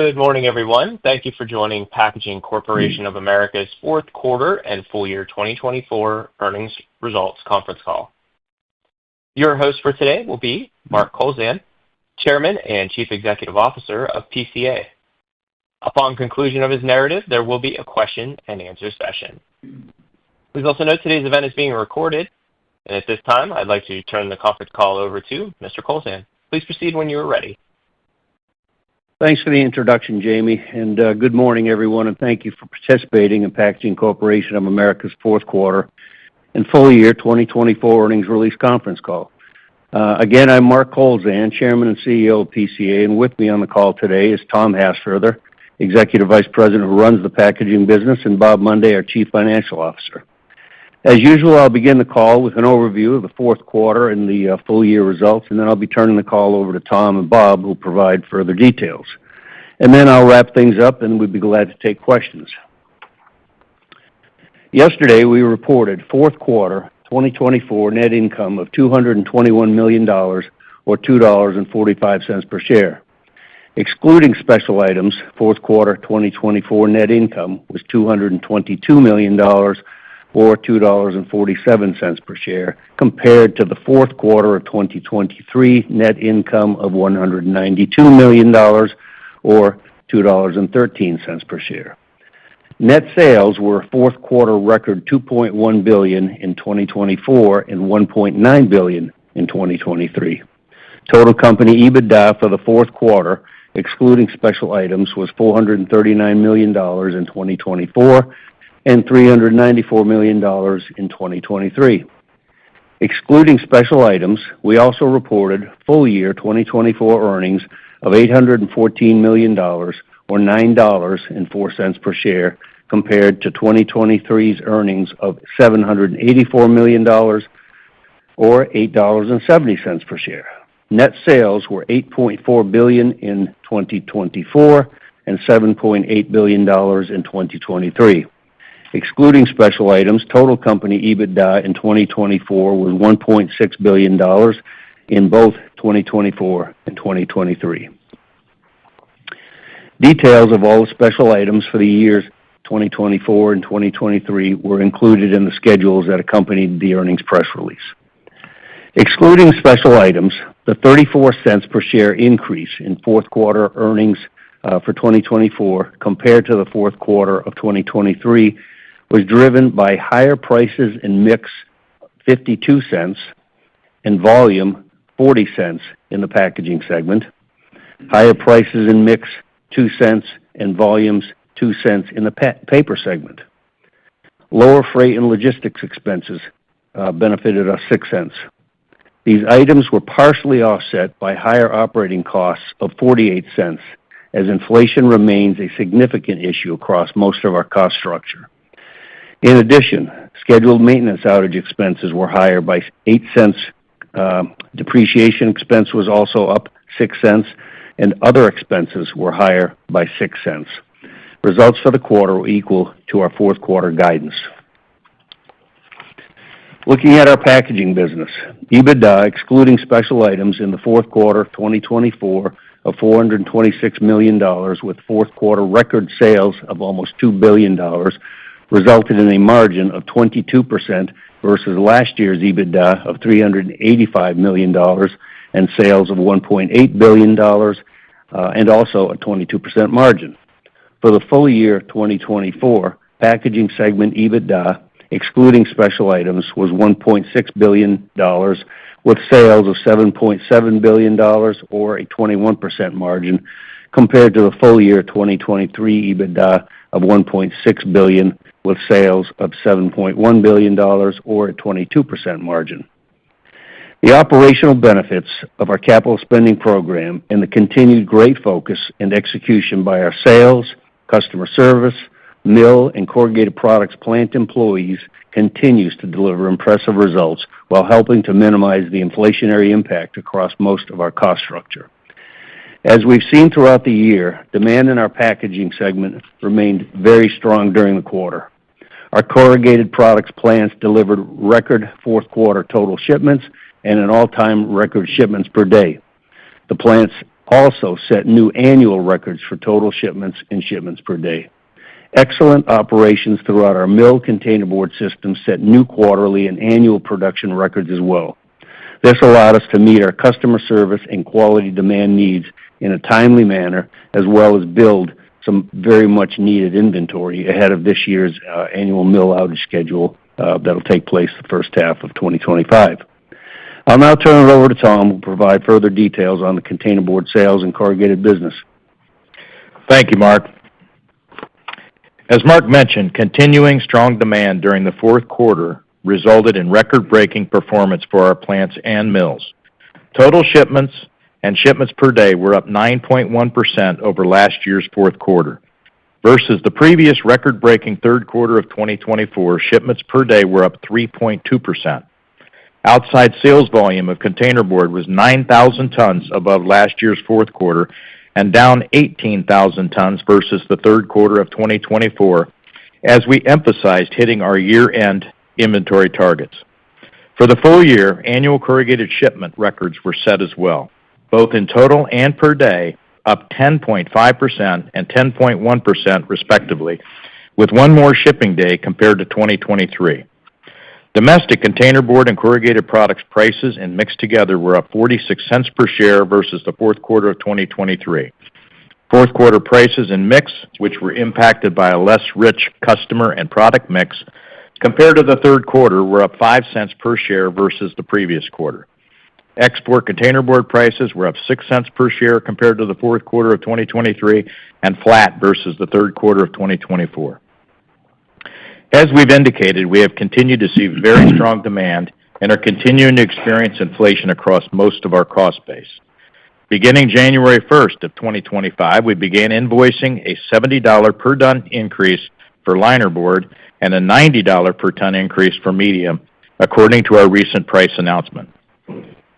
Good morning, everyone. Thank you for joining Packaging Corporation of America's fourth quarter and full year 2024 earnings results conference call. Your host for today will be Mark Kowlzan, Chairman and Chief Executive Officer of PCA. Upon conclusion of his narrative, there will be a question-and-answer session. Please also note today's event is being recorded, and at this time, I'd like to turn the conference call over to Mr. Kowlzan. Please proceed when you are ready. Thanks for the introduction, Jamie, and good morning, everyone, and thank you for participating in Packaging Corporation of America's fourth quarter and full year 2024 earnings release conference call. Again, I'm Mark Kowlzan, Chairman and CEO of PCA, and with me on the call today is Tom Hassfurther, Executive Vice President who runs the packaging business, and Bob Monday, our Chief Financial Officer. As usual, I'll begin the call with an overview of the fourth quarter and the full year results, and then I'll be turning the call over to Tom and Bob, who will provide further details. And then I'll wrap things up, and we'd be glad to take questions. Yesterday, we reported fourth quarter 2024 net income of $221 million, or $2.45 per share. Excluding special items, fourth quarter 2024 net income was $222 million, or $2.47 per share, compared to the fourth quarter of 2023 net income of $192 million, or $2.13 per share. Net sales were a fourth quarter record $2.1 billion in 2024 and $1.9 billion in 2023. Total company EBITDA for the fourth quarter, excluding special items, was $439 million in 2024 and $394 million in 2023. Excluding special items, we also reported full year 2024 earnings of $814 million, or $9.04 per share, compared to 2023's earnings of $784 million, or $8.70 per share. Net sales were $8.4 billion in 2024 and $7.8 billion in 2023. Excluding special items, total company EBITDA in 2024 was $1.6 billion in both 2024 and 2023. Details of all the special items for the years 2024 and 2023 were included in the schedules that accompanied the earnings press release. Excluding special items, the 34 cents per share increase in fourth quarter earnings for 2024 compared to the fourth quarter of 2023 was driven by higher prices and mix, 52 cents, and volume, 40 cents in the packaging segment. Higher prices and mix, 2 cents, and volumes, 2 cents in the paper segment. Lower freight and logistics expenses benefited us 6 cents. These items were partially offset by higher operating costs of 48 cents, as inflation remains a significant issue across most of our cost structure. In addition, scheduled maintenance outage expenses were higher by 8 cents. Depreciation expense was also up 6 cents, and other expenses were higher by 6 cents. Results for the quarter were equal to our fourth quarter guidance. Looking at our packaging business, EBITDA, excluding special items in the fourth quarter of 2024 of $426 million, with fourth quarter record sales of almost $2 billion, resulted in a margin of 22% versus last year's EBITDA of $385 million and sales of $1.8 billion, and also a 22% margin. For the full year 2024, packaging segment EBITDA, excluding special items, was $1.6 billion, with sales of $7.7 billion, or a 21% margin, compared to the full year 2023 EBITDA of $1.6 billion, with sales of $7.1 billion, or a 22% margin. The operational benefits of our capital spending program and the continued great focus and execution by our sales, customer service, mill, and corrugated products plant employees continues to deliver impressive results while helping to minimize the inflationary impact across most of our cost structure. As we've seen throughout the year, demand in our packaging segment remained very strong during the quarter. Our corrugated products plants delivered record fourth quarter total shipments and an all-time record shipments per day. The plants also set new annual records for total shipments and shipments per day. Excellent operations throughout our mill containerboard system set new quarterly and annual production records as well. This allowed us to meet our customer service and quality demand needs in a timely manner, as well as build some very much needed inventory ahead of this year's annual mill outage schedule that'll take place the first half of 2025. I'll now turn it over to Tom, who will provide further details on the containerboard sales and corrugated business. Thank you, Mark. As Mark mentioned, continuing strong demand during the fourth quarter resulted in record-breaking performance for our plants and mills. Total shipments and shipments per day were up 9.1% over last year's fourth quarter. Versus the previous record-breaking third quarter of 2024, shipments per day were up 3.2%. Outside sales volume of containerboard was 9,000 tons above last year's fourth quarter and down 18,000 tons versus the third quarter of 2024, as we emphasized hitting our year-end inventory targets. For the full year, annual corrugated shipment records were set as well, both in total and per day, up 10.5% and 10.1% respectively, with one more shipping day compared to 2023. Domestic containerboard and corrugated products prices and mixed together were up 46 cents per share versus the fourth quarter of 2023. Fourth quarter prices and mix, which were impacted by a less rich customer and product mix, compared to the third quarter, were up 5 cents per share versus the previous quarter. Export containerboard prices were up 6 cents per share compared to the fourth quarter of 2023 and flat versus the third quarter of 2024. As we've indicated, we have continued to see very strong demand and are continuing to experience inflation across most of our cost base. Beginning January 1st of 2025, we began invoicing a $70 per ton increase for linerboard and a $90 per ton increase for medium, according to our recent price announcement.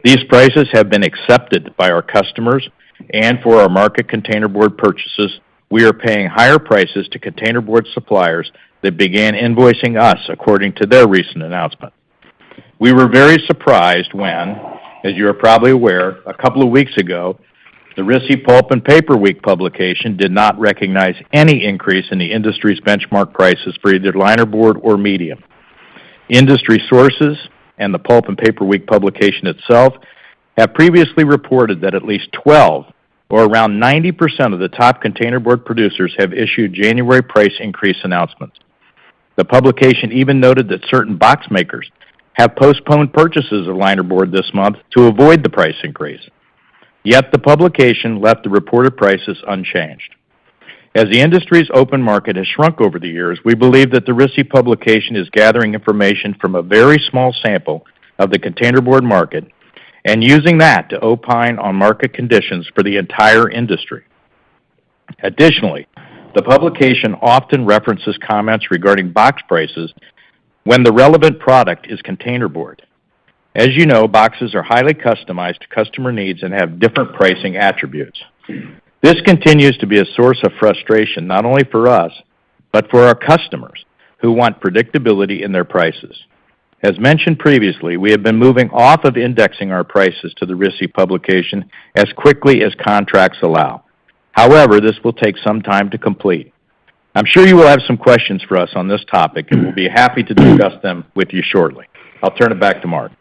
These prices have been accepted by our customers, and for our market containerboard purchases, we are paying higher prices to containerboard suppliers that began invoicing us according to their recent announcement. We were very surprised when, as you are probably aware, a couple of weeks ago, the RISI Pulp and Paper Week publication did not recognize any increase in the industry's benchmark prices for either linerboard or medium. Industry sources and the Pulp and Paper Week publication itself have previously reported that at least 12, or around 90% of the top containerboard producers have issued January price increase announcements. The publication even noted that certain box makers have postponed purchases of linerboard this month to avoid the price increase. Yet the publication left the reported prices unchanged. As the industry's open market has shrunk over the years, we believe that the RISI publication is gathering information from a very small sample of the containerboard market and using that to opine on market conditions for the entire industry. Additionally, the publication often references comments regarding box prices when the relevant product is containerboard. As you know, boxes are highly customized to customer needs and have different pricing attributes. This continues to be a source of frustration not only for us, but for our customers who want predictability in their prices. As mentioned previously, we have been moving off of indexing our prices to the RISI publication as quickly as contracts allow. However, this will take some time to complete. I'm sure you will have some questions for us on this topic, and we'll be happy to discuss them with you shortly. I'll turn it back to Mark.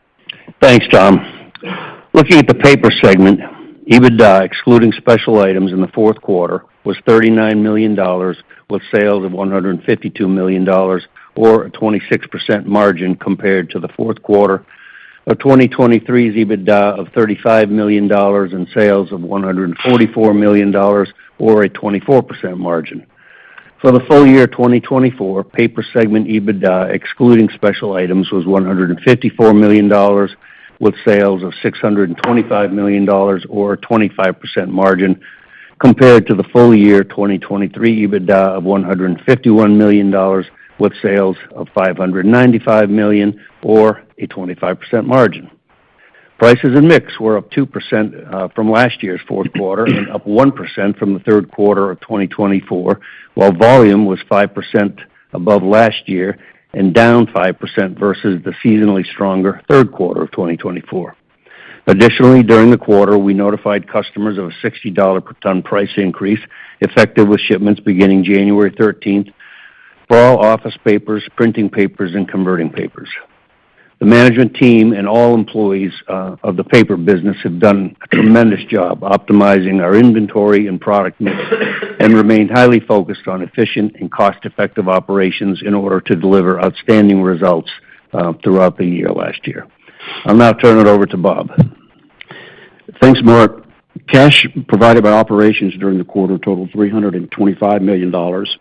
Thanks, Tom. Looking at the paper segment, EBITDA, excluding special items in the fourth quarter, was $39 million, with sales of $152 million, or a 26% margin compared to the fourth quarter of 2023's EBITDA of $35 million and sales of $144 million, or a 24% margin. For the full year 2024, paper segment EBITDA, excluding special items, was $154 million, with sales of $625 million, or a 25% margin, compared to the full year 2023 EBITDA of $151 million, with sales of $595 million, or a 25% margin. Prices and mix were up 2% from last year's fourth quarter and up 1% from the third quarter of 2024, while volume was 5% above last year and down 5% versus the seasonally stronger third quarter of 2024. Additionally, during the quarter, we notified customers of a $60 per ton price increase effective with shipments beginning January 13th for all office papers, printing papers, and converting papers. The management team and all employees of the paper business have done a tremendous job optimizing our inventory and product mix and remained highly focused on efficient and cost-effective operations in order to deliver outstanding results throughout the year last year. I'll now turn it over to Bob. Thanks, Mark. Cash provided by operations during the quarter totaled $325 million,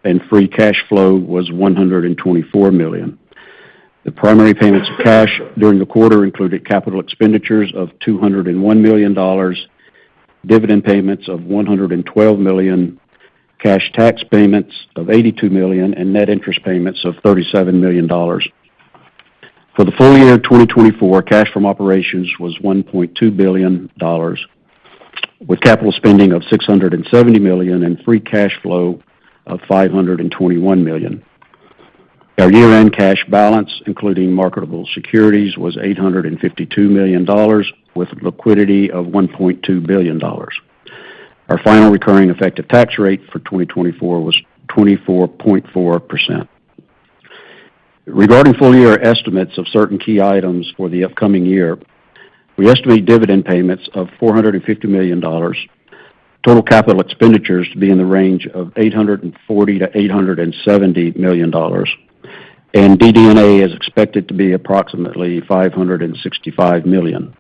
and free cash flow was $124 million. The primary payments of cash during the quarter included capital expenditures of $201 million, dividend payments of $112 million, cash tax payments of $82 million, and net interest payments of $37 million. For the full year 2024, cash from operations was $1.2 billion, with capital spending of $670 million and free cash flow of $521 million. Our year-end cash balance, including marketable securities, was $852 million, with liquidity of $1.2 billion. Our final recurring effective tax rate for 2024 was 24.4%. Regarding full-year estimates of certain key items for the upcoming year, we estimate dividend payments of $450 million, total capital expenditures to be in the range of $840 to $870 million, and DD&A is expected to be approximately $565 million.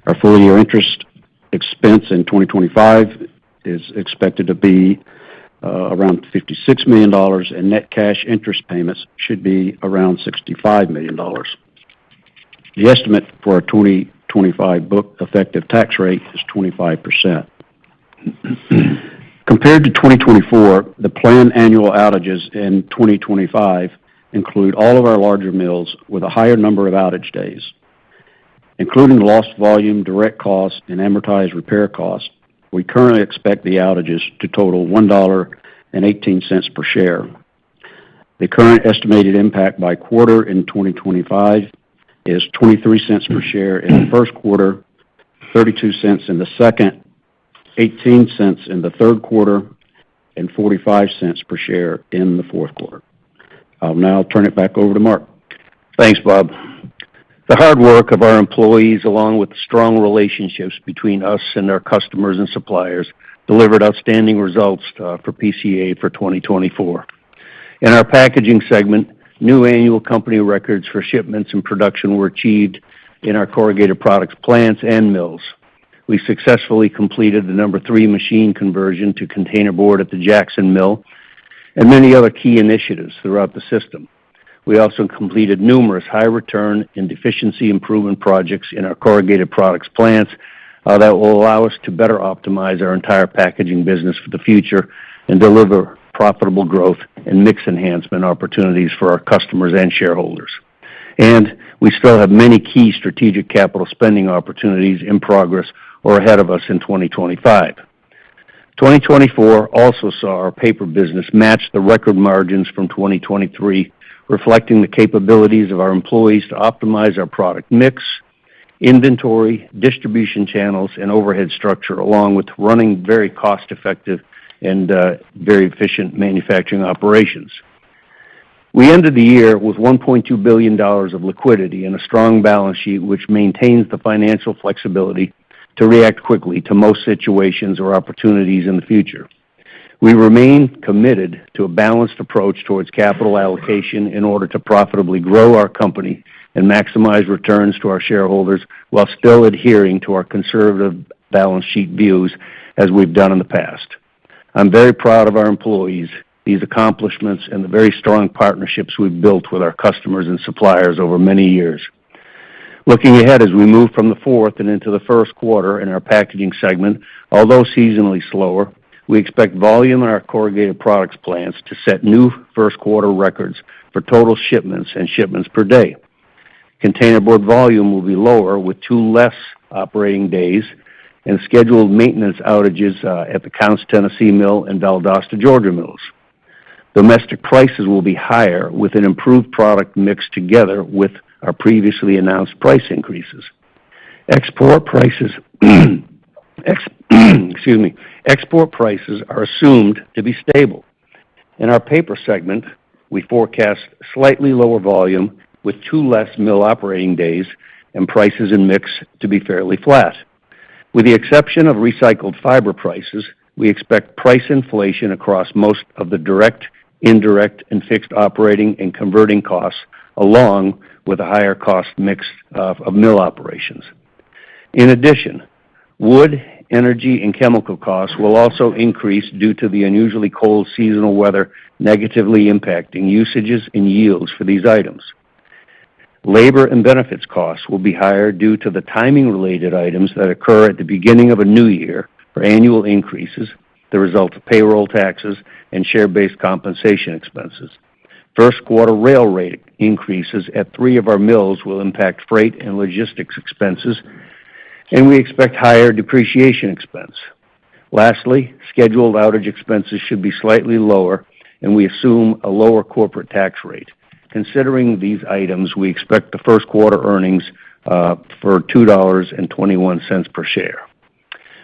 Our full-year interest expense in 2025 is expected to be around $56 million, and net cash interest payments should be around $65 million. The estimate for our 2025 book effective tax rate is 25%. Compared to 2024, the planned annual outages in 2025 include all of our larger mills with a higher number of outage days. Including lost volume, direct costs, and amortized repair costs, we currently expect the outages to total $1.18 per share. The current estimated impact by quarter in 2025 is 23 cents per share in the first quarter, 32 cents in the second, 18 cents in the third quarter, and 45 cents per share in the fourth quarter. I'll now turn it back over to Mark. Thanks, Bob. The hard work of our employees, along with the strong relationships between us and our customers and suppliers, delivered outstanding results for PCA for 2024. In our packaging segment, new annual company records for shipments and production were achieved in our corrugated products plants and mills. We successfully completed the number 3 machine conversion to containerboard at the Jackson Mill and many other key initiatives throughout the system. We also completed numerous high-return and efficiency improvement projects in our corrugated products plants that will allow us to better optimize our entire packaging business for the future and deliver profitable growth and mix enhancement opportunities for our customers and shareholders. And we still have many key strategic capital spending opportunities in progress or ahead of us in 2025. 2024 also saw our paper business match the record margins from 2023, reflecting the capabilities of our employees to optimize our product mix, inventory, distribution channels, and overhead structure, along with running very cost-effective and very efficient manufacturing operations. We ended the year with $1.2 billion of liquidity and a strong balance sheet, which maintains the financial flexibility to react quickly to most situations or opportunities in the future. We remain committed to a balanced approach towards capital allocation in order to profitably grow our company and maximize returns to our shareholders while still adhering to our conservative balance sheet views as we've done in the past. I'm very proud of our employees, these accomplishments, and the very strong partnerships we've built with our customers and suppliers over many years. Looking ahead as we move from the fourth and into the first quarter in our packaging segment, although seasonally slower, we expect volume in our corrugated products plants to set new first quarter records for total shipments and shipments per day. Containerboard volume will be lower with 2 less operating days and scheduled maintenance outages at the Counce, Tennessee Mill and Valdosta, Georgia mills. Domestic prices will be higher with an improved product mix together with our previously announced price increases. Export prices, export prices are assumed to be stable. In our paper segment, we forecast slightly lower volume with 2 less mill operating days and prices and mix to be fairly flat. With the exception of recycled fiber prices, we expect price inflation across most of the direct, indirect, and fixed operating and converting costs, along with a higher cost mix of mill operations. In addition, wood, energy, and chemical costs will also increase due to the unusually cold seasonal weather negatively impacting usages and yields for these items. Labor and benefits costs will be higher due to the timing-related items that occur at the beginning of a new year for annual increases, the result of payroll taxes, and share-based compensation expenses. First quarter rail rate increases at 3 of our mills will impact freight and logistics expenses, and we expect higher depreciation expense. Lastly, scheduled outage expenses should be slightly lower, and we assume a lower corporate tax rate. Considering these items, we expect the first quarter earnings for $2.21 per share.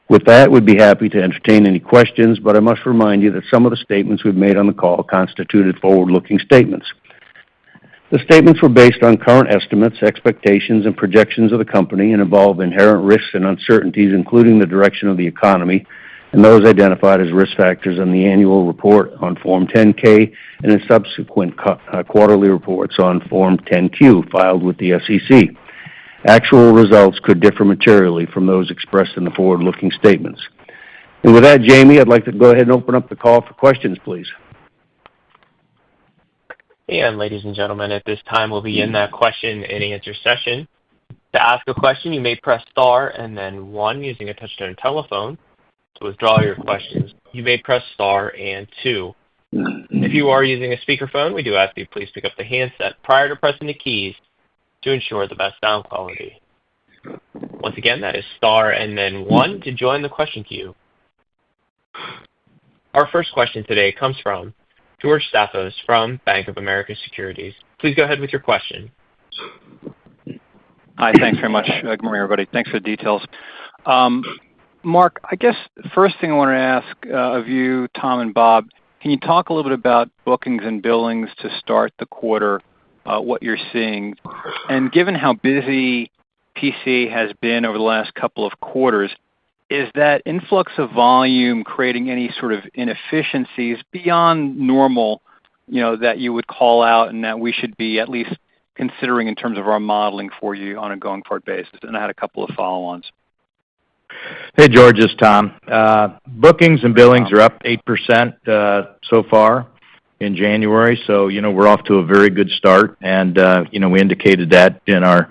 With that, we'd be happy to entertain any questions, but I must remind you that some of the statements we've made on the call constituted forward-looking statements. The statements were based on current estimates, expectations, and projections of the company and involve inherent risks and uncertainties, including the direction of the economy, and those identified as risk factors in the annual report on Form 10-K and in subsequent quarterly reports on Form 10-Q filed with the SEC. Actual results could differ materially from those expressed in the forward-looking statements. And with that, Jamie, I'd like to go ahead and open up the call for questions, please. And ladies and gentlemen, at this time, we'll begin that question and answer session. To ask a question, you may press star and then 1 using a touch-tone telephone. To withdraw your questions, you may press star and 2. If you are using a speakerphone, we do ask that you please pick up the handset prior to pressing the keys to ensure the best sound quality. Once again, that is star and then 1 to join the question queue. Our first question today comes from George Staphos from Bank of America Securities. Please go ahead with your question. Hi, thanks very much. Good morning, everybody. Thanks for the details. Mark, I guess the first thing I want to ask of you, Tom and Bob, can you talk a little bit about bookings and billings to start the quarter, what you're seeing? And given how busy PC has been over the last couple of quarters, is that influx of volume creating any sort of inefficiencies beyond normal, that you would call out and that we should be at least considering in terms of our modeling for you on a going forward basis? And I had a couple of follow-ons. Hey, George, it's Tom. Bookings and billings are up 8% so far in January, so we're off to a very good start, and we indicated that in our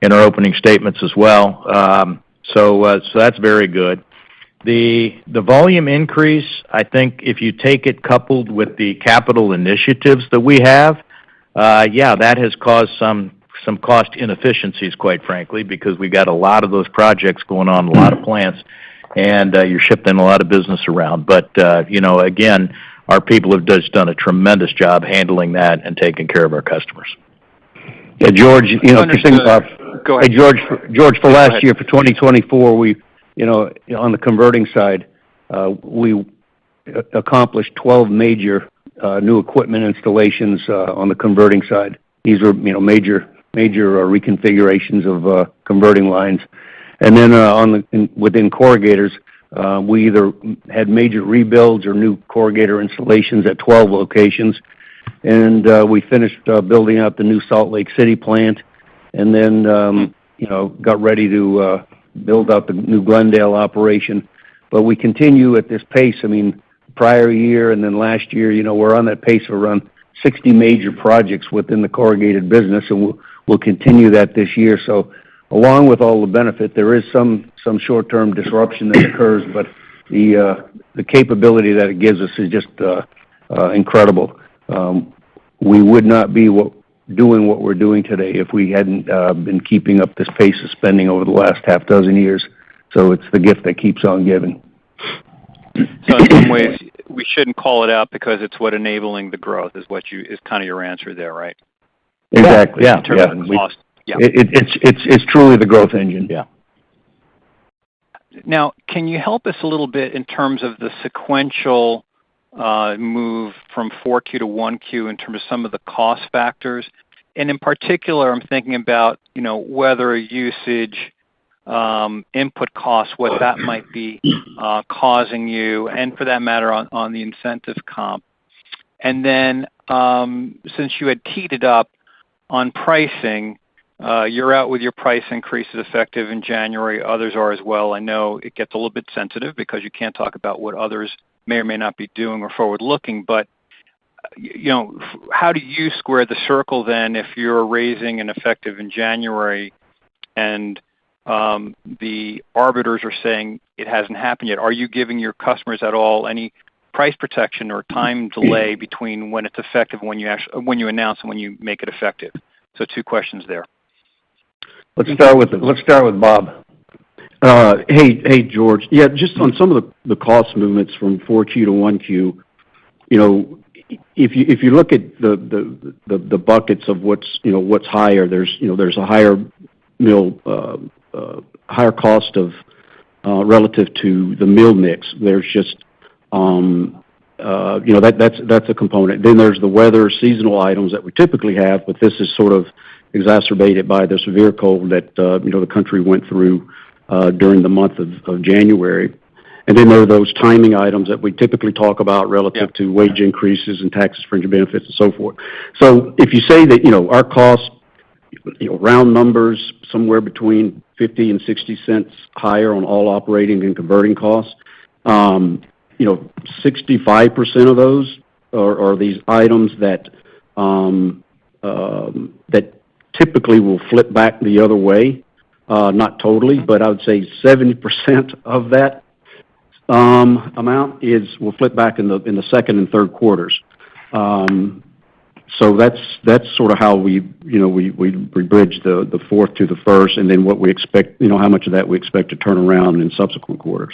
opening statements as well. So that's very good. The volume increase, I think, if you take it coupled with the capital initiatives that we have, that has caused some cost inefficiencies, quite frankly, because we got a lot of those projects going on, a lot of plants, and you're shifting a lot of business around. But again, our people have just done a tremendous job handling that and taking care of our customers. Yeah, George, Go ahead. Hey, George, for last year, for 2024, we, on the converting side, we accomplished 12 major new equipment installations on the converting side. These were, major reconfigurations of converting lines. And then within corrugators, we either had major rebuilds or new corrugator installations at 12 locations. And we finished building out the new Salt Lake City plant, and then got ready to build out the new Glendale operation. But we continue at this pace. I mean, prior year and then last year, we're on that pace of around 60 major projects within the corrugated business, and we'll continue that this year. So along with all the benefit, there is some short-term disruption that occurs, but the capability that it gives us is just incredible. We would not be doing what we're doing today if we hadn't been keeping up this pace of spending over the last half dozen years. So it's the gift that keeps on giving. So in some ways, we shouldn't call it out because it's what enabling the growth is kind of your answer there, right? Exactly. Yeah. In terms of cost. Yeah. It's truly the growth engine. Yeah. Now, can you help us a little bit in terms of the sequential move from 4Q to 1Q in terms of some of the cost factors? And in particular, I'm thinking about, weather usage, input costs, what that might be causing you, and for that matter, on the incentive comp. And then, since you had teed it up on pricing, you're out with your price increases effective in January. Others are as well. I know it gets a little bit sensitive because you can't talk about what others may or may not be doing or forward-looking, but how do you square the circle then if you're raising an effective in January and the arbiters are saying it hasn't happened yet? Are you giving your customers at all any price protection or time delay between when it's effective, when you announce and when you make it effective? So 2 questions there. Let's start with Bob. Hey, George. Yeah, just on some of the cost movements from 4Q to 1Q, if you look at the buckets of what's higher, there's a higher higher cost of relative to the mill mix. There's just that's a component. Then there's the weather seasonal items that we typically have, but this is sort of exacerbated by the severe cold that the country went through during the month of January. And then there are those timing items that we typically talk about relative to wage increases and taxes, fringe benefits, and so forth. So if you say that, our costs, round numbers, somewhere between 50 and 60 cents higher on all operating and converting costs, 65% of those are these items that that typically will flip back the other way. Not totally, but I would say 70% of that amount will flip back in the second and third quarters. So that's sort of how we bridge the fourth to the first, and then what we expect, how much of that we expect to turn around in subsequent quarters.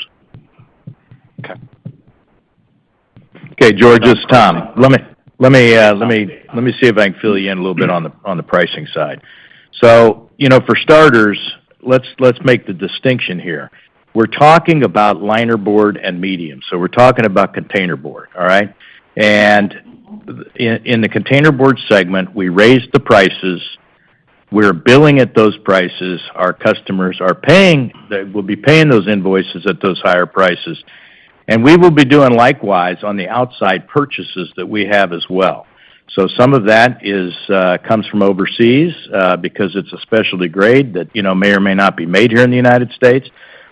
Okay, George, this is Tom. Let me see if I can fill you in a little bit on the pricing side. So, for starters, let's make the distinction here. We're talking about linerboard and medium, so we're talking about containerboard, all right? And in the containerboard segment, we raised the prices. We're billing at those prices. Our customers are paying. They will be paying those invoices at those higher prices, and we will be doing likewise on the outside purchases that we have as well. So some of that comes from overseas because it's a specialty grade that may or may not be made here in the United States,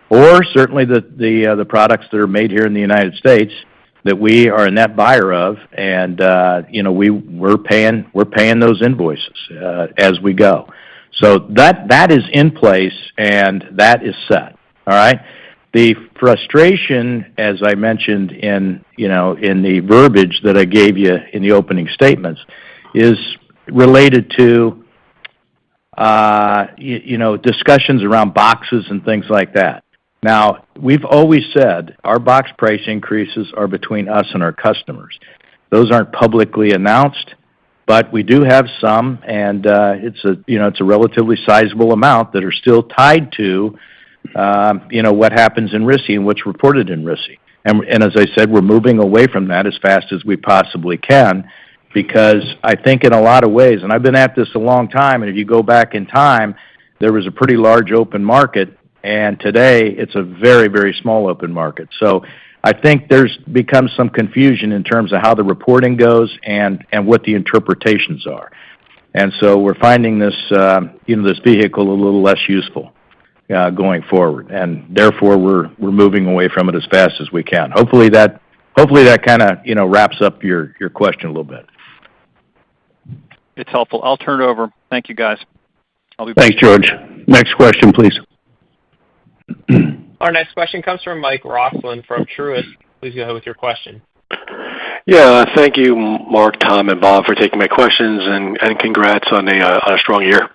or certainly the products that are made here in the United States that we are a net buyer of, and we're paying those invoices as we go. So that is in place and that is set. All right. The frustration, as I mentioned in the verbiage that I gave you in the opening statements, is related to discussions around boxes and things like that. Now, we've always said our box price increases are between us and our customers. Those aren't publicly announced, but we do have some, and it's a relatively sizable amount that are still tied to what happens in RISI and what's reported in RISI. And as I said, we're moving away from that as fast as we possibly can, because I think in a lot of ways, and I've been at this a long time, and if you go back in time, there was a pretty large open market, and today it's a very, very small open market. So I think there's become some confusion in terms of how the reporting goes and what the interpretations are. And so we're finding this vehicle a little less useful going forward, and therefore we're moving away from it as fast as we can. Hopefully that kind of wraps up your question a little bit. It's helpful. I'll turn it over. Thank you, guys. I'll be back. Thanks, George. Next question, please. Our next question comes from Mike Roxland from Truist. Please go ahead with your question. Yeah, thank you, Mark, Tom, and Bob, for taking my questions, and congrats on a strong year.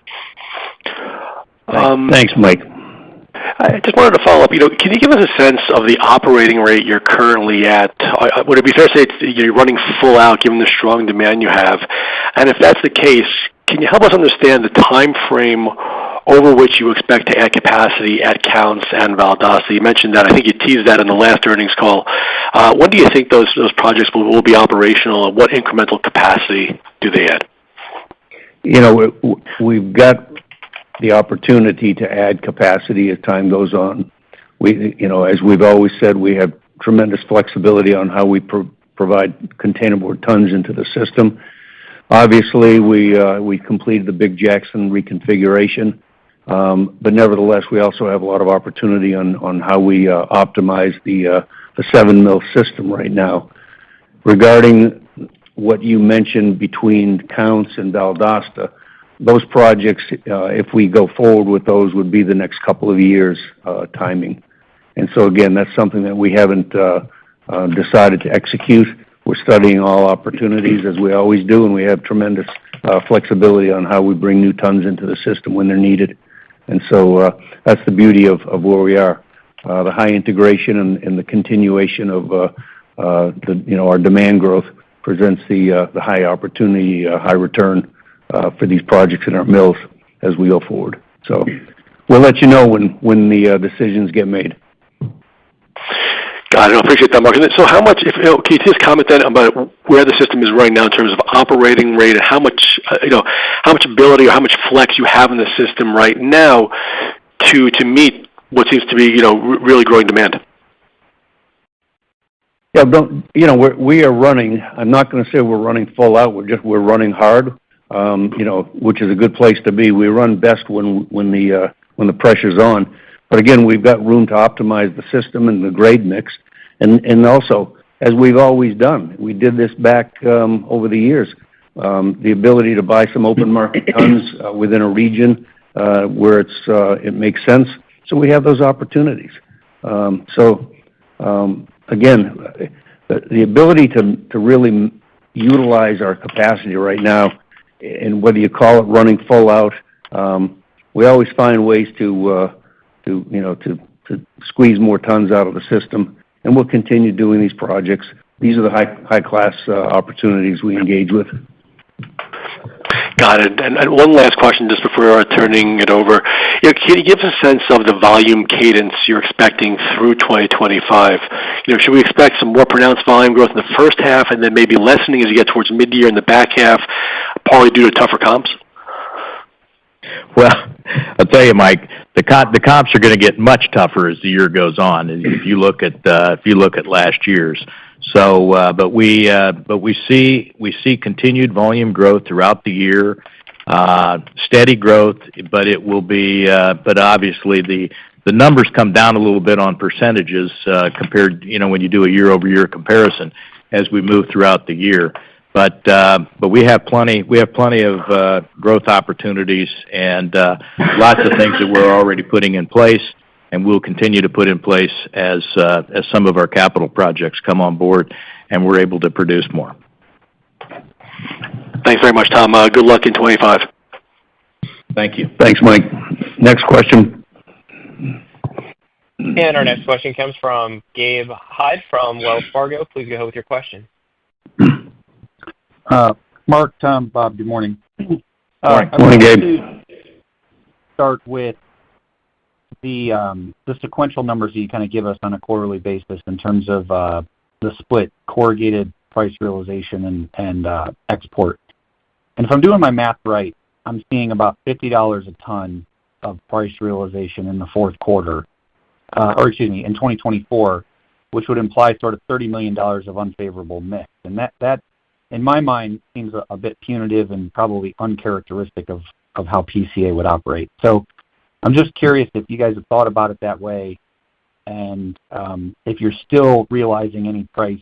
Thanks, Mike. I just wanted to follow up. Can you give us a sense of the operating rate you're currently at? Would it be fair to say you're running full out given the strong demand you have? And if that's the case, can you help us understand the time frame over which you expect to add capacity at Counce and Valdosta. You mentioned that. I think you teased that in the last earnings call. When do you think those projects will be operational, and what incremental capacity do they add? We've got the opportunity to add capacity as time goes on. As we've always said, we have tremendous flexibility on how we provide containerboard tons into the system. Obviously, we completed the Big Jackson reconfiguration, but nevertheless, we also have a lot of opportunity on how we optimize the 7-mill system right now. Regarding what you mentioned between Counce and Valdosta, those projects, if we go forward with those, would be the next couple of years timing. And so again, that's something that we haven't decided to execute. We're studying all opportunities as we always do, and we have tremendous flexibility on how we bring new tons into the system when they're needed. And so that's the beauty of where we are. The high integration and the continuation of our demand growth presents the high opportunity, high return for these projects in our mills as we go forward. So we'll let you know when the decisions get made. Got it. I appreciate that, Mark. So how much, can you just comment then about where the system is right now in terms of operating rate, and how much ability or how much flex you have in the system right now to meet what seems to be, really growing demand? Yeah, we are running. I'm not going to say we're running full out. We're running hard, which is a good place to be. We run best when the pressure's on. But again, we've got room to optimize the system and the grade mix, and also, as we've always done, we did this back over the years. The ability to buy some open market tons within a region where it makes sense. So we have those opportunities. Again, the ability to really utilize our capacity right now, and whether you call it running full out, we always find ways to squeeze more tons out of the system, and we'll continue doing these projects. These are the high class opportunities we engage with. Got it. And one last question just before turning it over. Can you give us a sense of the volume cadence you're expecting through 2025? Should we expect some more pronounced volume growth in the first half and then maybe lessening as you get towards mid-year in the back half, partly due to tougher comps? Well, I'll tell you, Mike, the comps are going to get much tougher as the year goes on. If you look at last year's, but we see continued volume growth throughout the year, steady growth, but it will be, but obviously the numbers come down a little bit on percentages compared, when you do a year-over-year comparison as we move throughout the year. But we have plenty of growth opportunities and lots of things that we're already putting in place, and we'll continue to put in place as some of our capital projects come on board and we're able to produce more. Thanks very much, Tom. Good luck in 25. Thank you. Thanks, Mike. Next question. And our next question comes from Gabe Hyde from Wells Fargo. Please go ahead with your question. Mark, Tom, Bob, good morning. Morning, Gabe. Start with the sequential numbers that you kind of give us on a quarterly basis in terms of the split corrugated price realization and export. And if I'm doing my math right, I'm seeing about $50 a ton of price realization in the fourth quarter, in 2024, which would imply sort of $30 million of unfavorable mix. And that in my mind, seems a bit punitive and probably uncharacteristic of how PCA would operate. So I'm just curious if you guys have thought about it that way, and if you're still realizing any price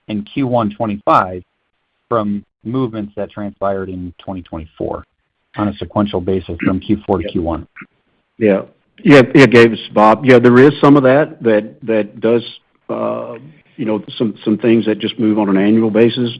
in Q1 25 from movements that transpired in 2024 on a sequential basis from Q4 to Q1. Yeah, Gabe, this is Bob. Yeah, there is some of that does, some things that just move on an annual basis.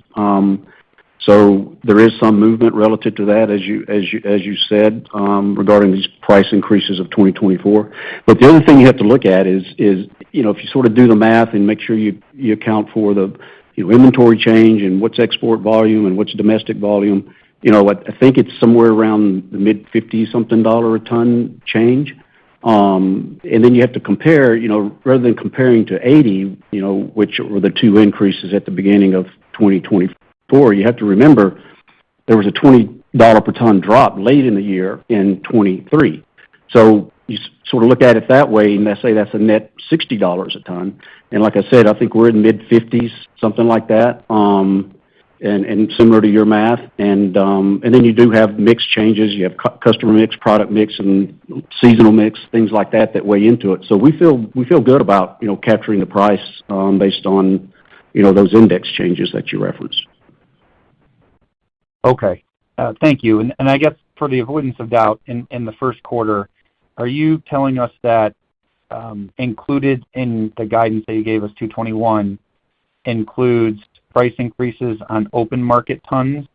So there is some movement relative to that, as you said, regarding these price increases of 2024. But the other thing you have to look at is if you sort of do the math and make sure you account for the inventory change and what's export volume and what's domestic volume, I think it's somewhere around the mid-50 something dollar a ton change. And then you have to compare, rather than comparing to 80, which were the two increases at the beginning of 2024, you have to remember there was a $20 per ton drop late in the year in 23. So you sort of look at it that way, and I say that's a net $60 a ton. And like I said, I think we're in mid-50s, something like that, and similar to your math. And then you do have mix changes. You have customer mix, product mix, and seasonal mix, things like that weigh into it. So we feel good about capturing the price based on those index changes that you referenced. Okay, thank you. And I guess for the avoidance of doubt, in the first quarter, are you telling us that included in the guidance that you gave us, 221, includes price increases on open market tons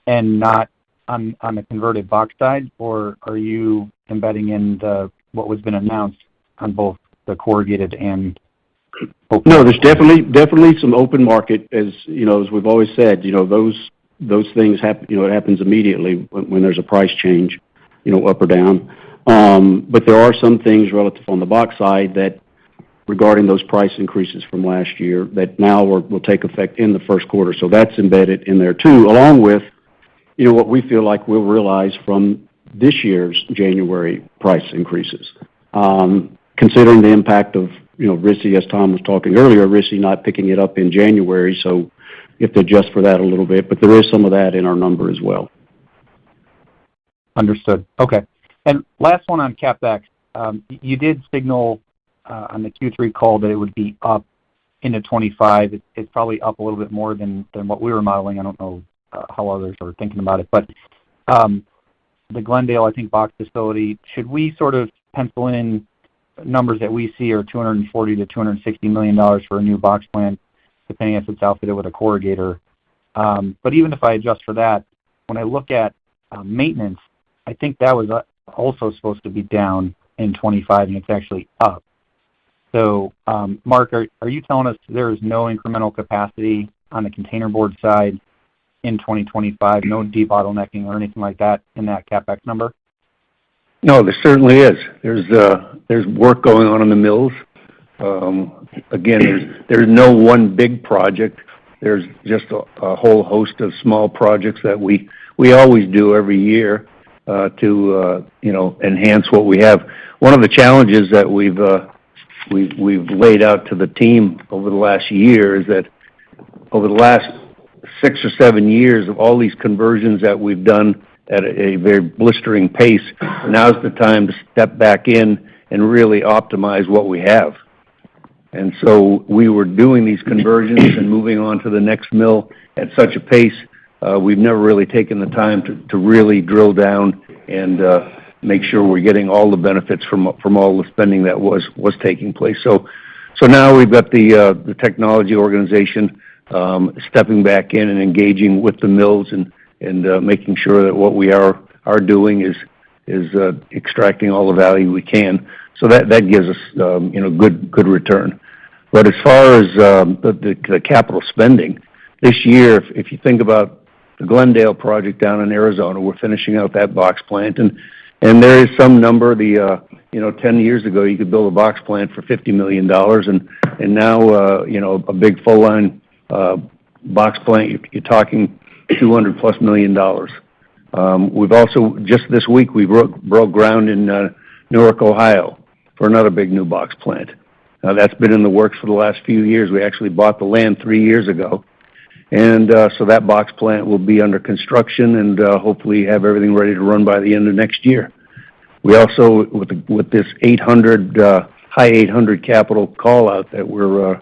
and not on the converted box side, or are you embedding in what was been announced on both the corrugated and open? No, there's definitely some open market, as we've always said. Those things happen. It happens immediately when there's a price change, up or down. But there are some things relative on the box side that, regarding those price increases from last year, that now will take effect in the first quarter. So that's embedded in there too, along with, what we feel like we'll realize from this year's January price increases. Considering the impact of, RISI, as Tom was talking earlier, RISI not picking it up in January, so you have to adjust for that a little bit, but there is some of that in our number as well. Understood. Okay. And last one on CapEx. You did signal on the Q3 call that it would be up into 25. It's probably up a little bit more than what we were modeling. I don't know how others are thinking about it. But the Glendale, I think, box facility, should we sort of pencil in numbers that we see are $240 to $260 million for a new box plant, depending if it's outfitted with a corrugator? But even if I adjust for that, when I look at maintenance, I think that was also supposed to be down in 25, and it's actually up. So, Mark, are you telling us there is no incremental capacity on the containerboard side in 2025, no debottlenecking or anything like that in that CapEx number? No, there certainly is. There's work going on in the mills. Again, there's no one big project. There's just a whole host of small projects that we always do every year to enhance what we have. One of the challenges that we've laid out to the team over the last year is that over the last 6 or 7 years of all these conversions that we've done at a very blistering pace, now's the time to step back in and really optimize what we have. And so we were doing these conversions and moving on to the next mill at such a pace, we've never really taken the time to really drill down and make sure we're getting all the benefits from all the spending that was taking place. So now we've got the technology organization stepping back in and engaging with the mills and making sure that what we are doing is extracting all the value we can. So that gives us good return. But as far as the capital spending this year, if you think about the Glendale project down in Arizona, we're finishing out that box plant, and there is some number. 10 years ago you could build a box plant for $50 million, and now a big full line box plant you're talking $200+ million. We've also just this week we broke ground in Newark, Ohio, for another big new box plant. Now that's been in the works for the last few years. We actually bought the land 3 years ago, and so that box plant will be under construction and hopefully have everything ready to run by the end of next year. We also, with this 800 high 800 capital call out that we're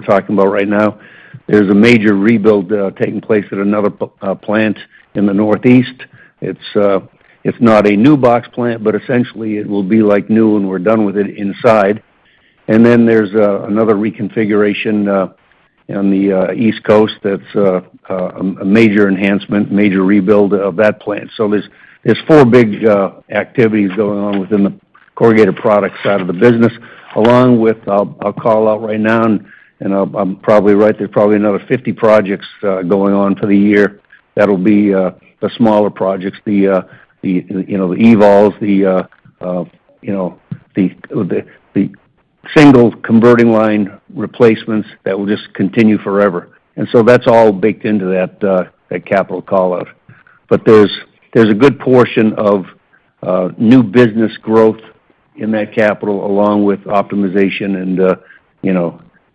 talking about right now, there's a major rebuild taking place at another plant in the Northeast. It's not a new box plant, but essentially it will be like new when we're done with it inside. And then there's another reconfiguration on the East Coast that's a major enhancement, major rebuild of that plant. So there's 4 big activities going on within the corrugated product side of the business, along with, I'll call out right now, and I'm probably right, there's probably another 50 projects going on for the year That'll be the smaller projects, the evals, the single converting line replacements that will just continue forever. And so that's all baked into that capital call out. But there's a good portion of new business growth in that capital, along with optimization and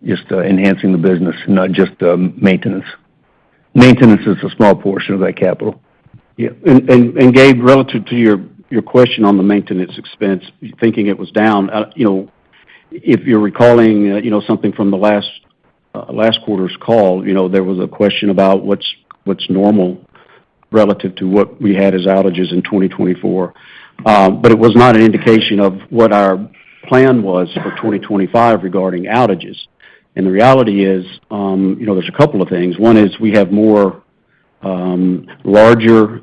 just enhancing the business, not just maintenance. Maintenance is a small portion of that capital. Yeah, and Gabe, relative to your question on the maintenance expense, thinking it was down, if you're recalling, something from the last quarter's call, there was a question about what's normal relative to what we had as outages in 2024. But it was not an indication of what our plan was for 2025 regarding outages. And the reality is, there's a couple of things. One is we have more larger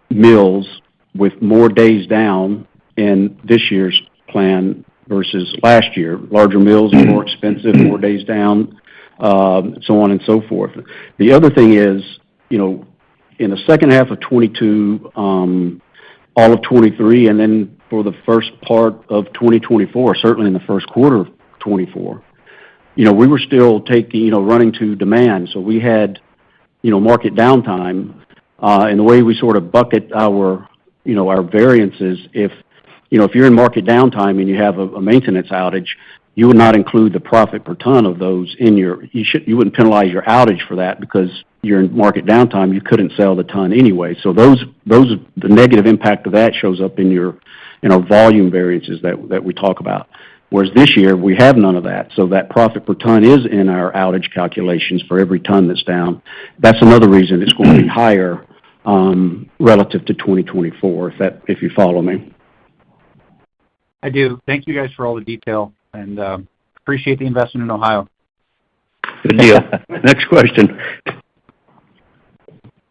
mills with more days down in this year's plan versus last year. Larger mills are more expensive, more days down, so on and so forth. The other thing is, in the second half of 22, all of 23, and then for the first part of 2024, certainly in the first quarter of 24, we were still running to demand. So we had, market downtime, and the way we sort of bucket our variances, if you're in market downtime and you have a maintenance outage, you would not include the profit per ton of those you wouldn't penalize your outage for that because you're in market downtime, you couldn't sell the ton anyway. So the negative impact of that shows up in our volume variances that we talk about. Whereas this year, we have none of that. So that profit per ton is in our outage calculations for every ton that's down. That's another reason it's going to be higher relative to 2024, if you follow me. I do. Thank you guys for all the detail, and appreciate the investment in Ohio. Good deal. Next question.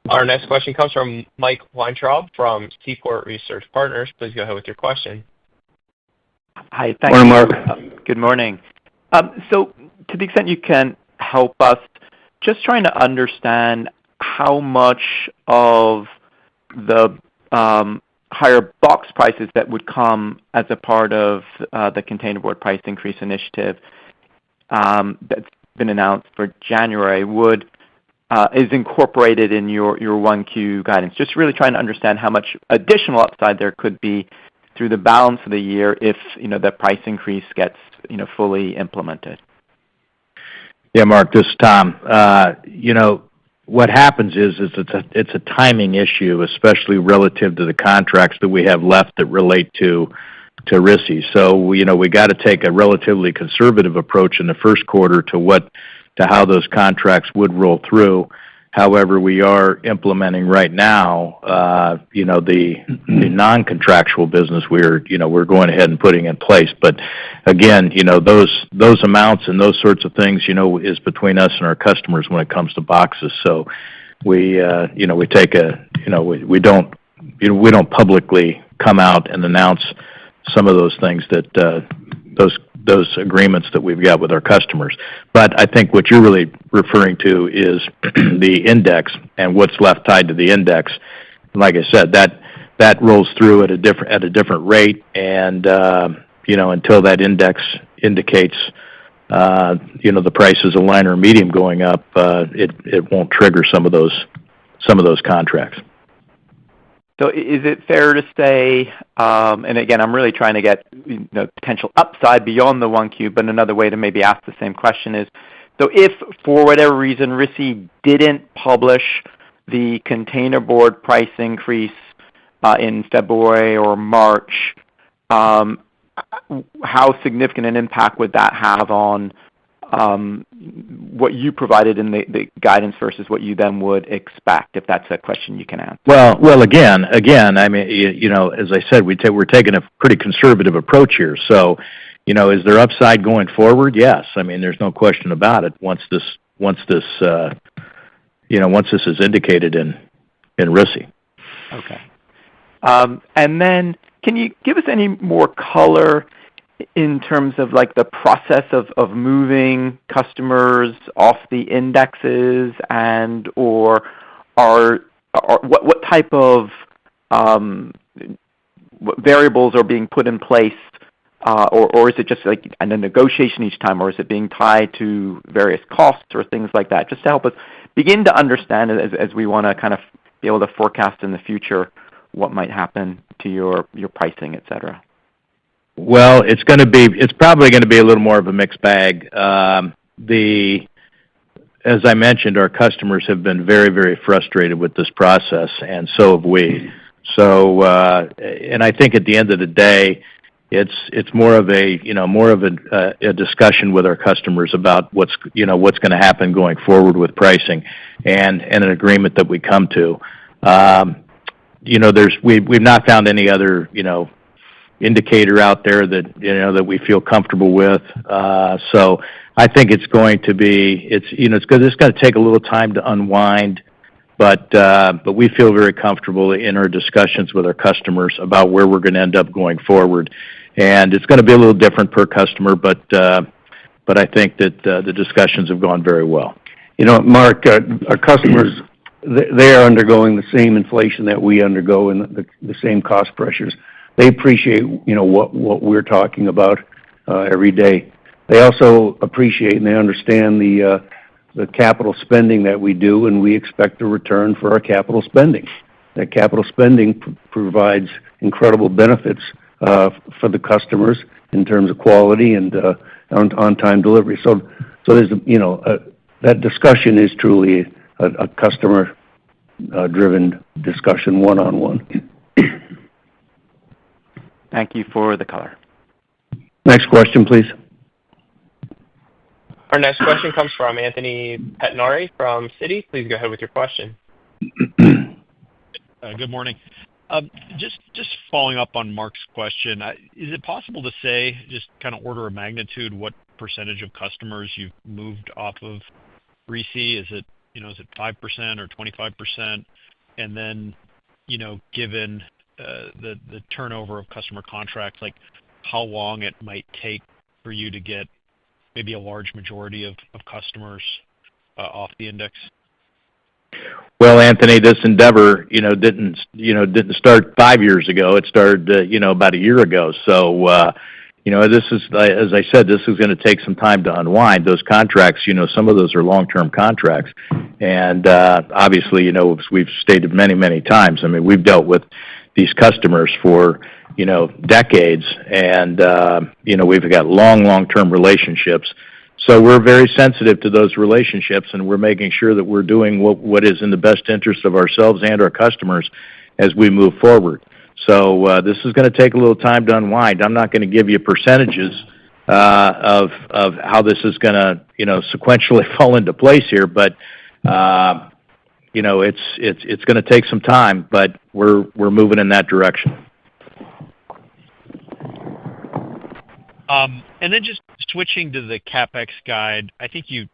Our next question comes from Mike Weintraub from Seaport Research Partners. Please go ahead with your question. Hi, thank you. Morning, Mark. Good morning. So to the extent you can help us, just trying to understand how much of the higher box prices that would come as a part of the containerboard price increase initiative that's been announced for January is incorporated in your 1Q guidance. Just really trying to understand how much additional upside there could be through the balance of the year if the price increase gets fully implemented. Yeah, Mark, this is Tom. What happens is it's a timing issue, especially relative to the contracts that we have left that relate to RISI. So we got to take a relatively conservative approach in the first quarter to how those contracts would roll through. However, we are implementing right now, the non-contractual business we're going ahead and putting in place. But again, those amounts and those sorts of things, is between us and our customers when it comes to boxes. So we don't publicly come out and announce some of those things that those agreements that we've got with our customers. But I think what you're really referring to is the index and what's left tied to the index. Like I said, that rolls through at a different rate, and until that index indicates the prices of line or medium going up, it won't trigger some of those contracts. So is it fair to say, and again, I'm really trying to get potential upside beyond the 1Q, but another way to maybe ask the same question is, so if for whatever reason RISI didn't publish the containerboard price increase in February or March, how significant an impact would that have on what you provided in the guidance versus what you then would expect, if that's a question you can answer? Well, again, I mean, as I said, we're taking a pretty conservative approach here. So, is there upside going forward? Yes. I mean, there's no question about it. Once this is indicated in RISI. Okay. And then, can you give us any more color in terms of like the process of moving customers off the indexes, or are or what type of variables are being put in place, or is it just like a negotiation each time, or is it being tied to various costs or things like that? Just to help us begin to understand as we want to kind of be able to forecast in the future what might happen to your pricing, et cetera. Well, it's probably going to be a little more of a mixed bag. As I mentioned, our customers have been very, very frustrated with this process, and so have we. So, and I think at the end of the day, it's more of a discussion with our customers about what's going to happen going forward with pricing, and an agreement that we come to. We've not found any other indicator out there that we feel comfortable with. So I think it's going to take a little time to unwind, but we feel very comfortable in our discussions with our customers about where we're going to end up going forward. And it's going to be a little different per customer, but I think that the discussions have gone very well. Mark, our customers, they are undergoing the same inflation that we undergo and the same cost pressures. They appreciate, what we're talking about every day. They also appreciate and they understand the capital spending that we do, and we expect a return for our capital spending. That capital spending provides incredible benefits for the customers in terms of quality and on-time delivery. So there's that discussion is truly a customer driven discussion, one-on-one. Thank you for the color. Next question, please. Our next question comes from Anthony Pettinari from Citi. Please go ahead with your question. Good morning. Just following up on Mark's question, is it possible to say, just kind of order of magnitude, what percentage of customers you've moved off of RISI? Is it 5% or 25%? And then, given the turnover of customer contracts, like how long it might take for you to get maybe a large majority of customers off the index? Well, Anthony, this endeavor, didn't start 5 years ago. It started, about a year ago. So, this is, as I said, this is going to take some time to unwind those contracts. Some of those are long-term contracts, and obviously, as we've stated many, many times, I mean, we've dealt with these customers for decades, and we've got long-term relationships. So we're very sensitive to those relationships, and we're making sure that we're doing what is in the best interest of ourselves and our customers as we move forward. So this is going to take a little time to unwind. I'm not going to give you percentages of how this is going to sequentially fall into place here, but it's going to take some time, but we're moving in that direction. And then just switching to the CapEx guide, I think you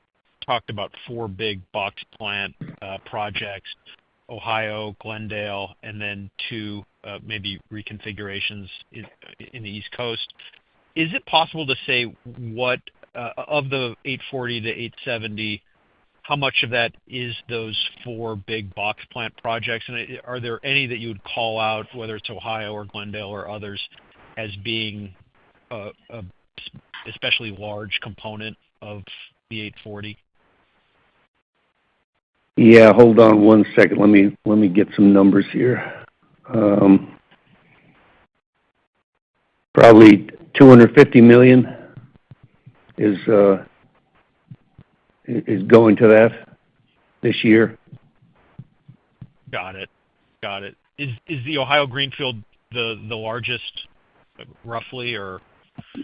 talked about 4 big box plant projects, Ohio, Glendale, and then 2 maybe reconfigurations in the East Coast. Is it possible to say what of the 840 to 870, how much of that is those 4 big box plant projects? And are there any that you would call out, whether it's Ohio or Glendale or others, as being a especially large component of the 840? Yeah, hold on one second. Let me get some numbers here. Probably $250 million is going to that this year. Got it. Is the Ohio greenfield the largest, roughly, or?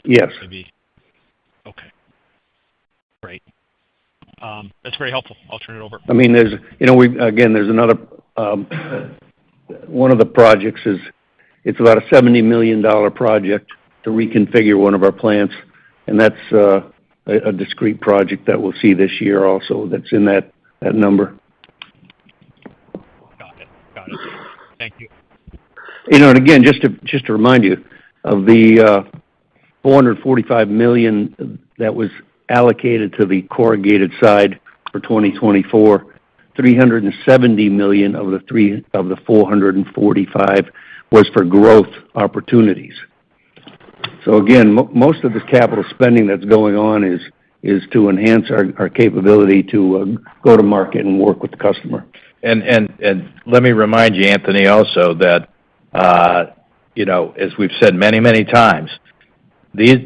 Yes. Maybe. Okay. Great. That's very helpful. I'll turn it over. I mean, there's another one of the projects it's about a $70 million project to reconfigure one of our plants, and that's a discrete project that we'll see this year also. That's in that number. Got it. Thank you. And again, just to remind you of the $445 million that was allocated to the corrugated side for 2024. $370 million of the 445 was for growth opportunities. So again, most of this capital spending that's going on is to enhance our capability to go to market and work with the customer. And let me remind you, Anthony, also that as we've said many times, these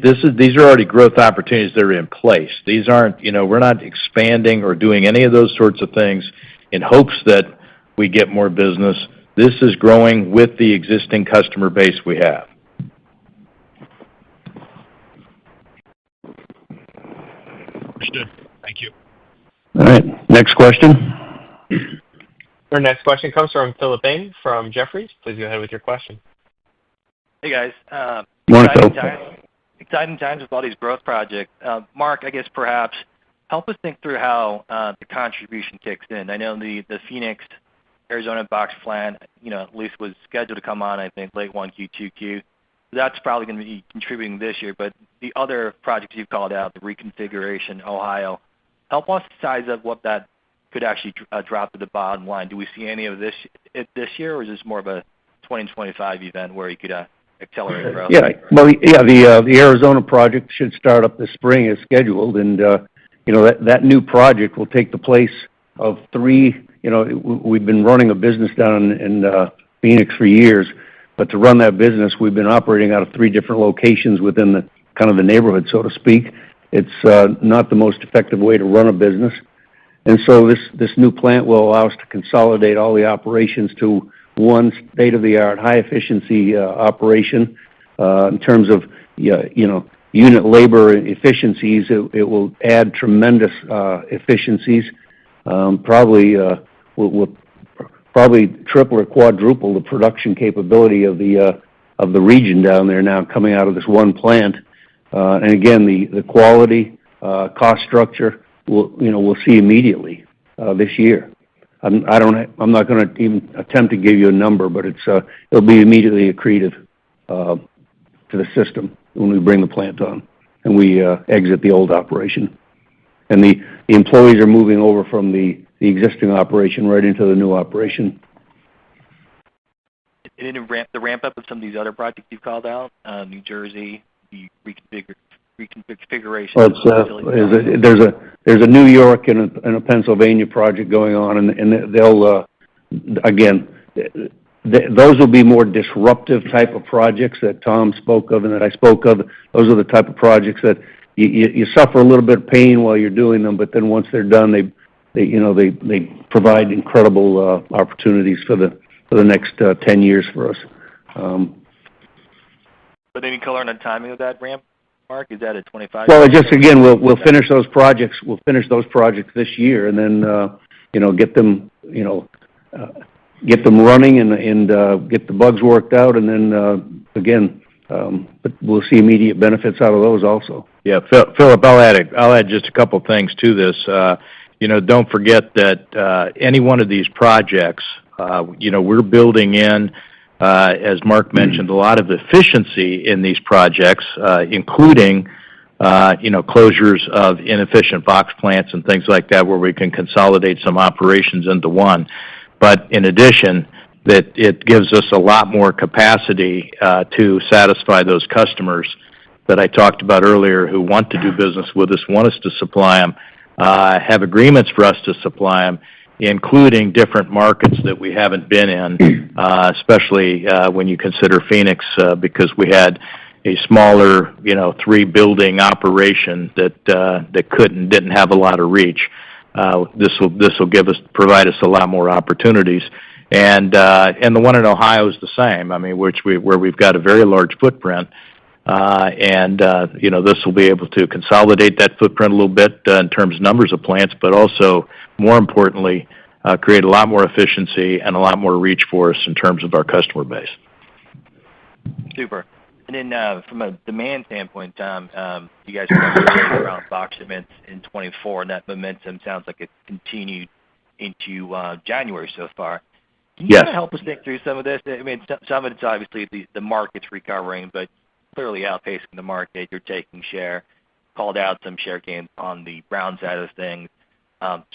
are already growth opportunities that are in place. These aren't, we're not expanding or doing any of those sorts of things in hopes that we get more business. This is growing with the existing customer base we have. Understood. Thank you. All right. Next question. Our next question comes from Philip Ng from Jefferies. Please go ahead with your question. Hey, guys. Morning, Phil. Exciting times with all these growth projects. Mark, I guess perhaps help us think through how the contribution kicks in. I know the Phoenix, Arizona box plant, at least was scheduled to come on, I think, late 1Q, 2Q. That's probably going to be contributing this year. But the other projects you've called out, the reconfiguration, Ohio, help us size up what that could actually drop to the bottom line. Do we see any of this year, or is this more of a 2025 event where you could accelerate growth? Yeah. Well, yeah, the Arizona project should start up this spring as scheduled, and that new project will take the place of three. We've been running a business down in Phoenix for years, but to run that business, we've been operating out of three different locations within the kind of the neighborhood, so to speak. It's not the most effective way to run a business, and so this new plant will allow us to consolidate all the operations to one state-of-the-art, high-efficiency operation. In terms of unit labor efficiencies, it will add tremendous efficiencies. Will probably triple or quadruple the production capability of the region down there now coming out of this one plant. And again, the quality, cost structure, we'll see immediately this year. I'm not going to even attempt to give you a number, but it'll be immediately accretive to the system when we bring the plant on and we exit the old operation. And the employees are moving over from the existing operation right into the new operation. And the ramp up of some of these other projects you've called out, New Jersey, the reconfiguration. Well, there's a New York and a Pennsylvania project going on, and they'll again, those will be more disruptive type of projects that Tom spoke of and that I spoke of. Those are the type of projects that you suffer a little bit of pain while you're doing them, but then once they're done, they provide incredible opportunities for the next 10 years for us. But any color on the timing of that ramp, Mark? Is that at 25? Well, just again, we'll finish those projects. We'll finish those projects this year, and then get them running and get the bugs worked out, and then again, but we'll see immediate benefits out of those also. Yeah, Philip, I'll add just a couple things to this. Don't forget that any one of these projects, we're building in, as Mark mentioned, a lot of efficiency in these projects, including closures of inefficient box plants and things like that, where we can consolidate some operations into one. But in addition, that it gives us a lot more capacity to satisfy those customers that I talked about earlier who want to do business with us, want us to supply them, have agreements for us to supply them, including different markets that we haven't been in, especially when you consider Phoenix, because we had a smaller, 3-building operation that didn't have a lot of reach. This will provide us a lot more opportunities, and the one in Ohio is the same. I mean, where we've got a very large footprint, and this will be able to consolidate that footprint a little bit in terms of numbers of plants, but also more importantly, create a lot more efficiency and a lot more reach for us in terms of our customer base. Super. And then from a demand standpoint, Tom, you guys are around box shipments in 24, and that momentum sounds like it's continued into January so far. Can you help us think through some of this? I mean, some of it's obviously the market's recovering, but clearly outpacing the market. You're taking share, called out some share gains on the brown side of things.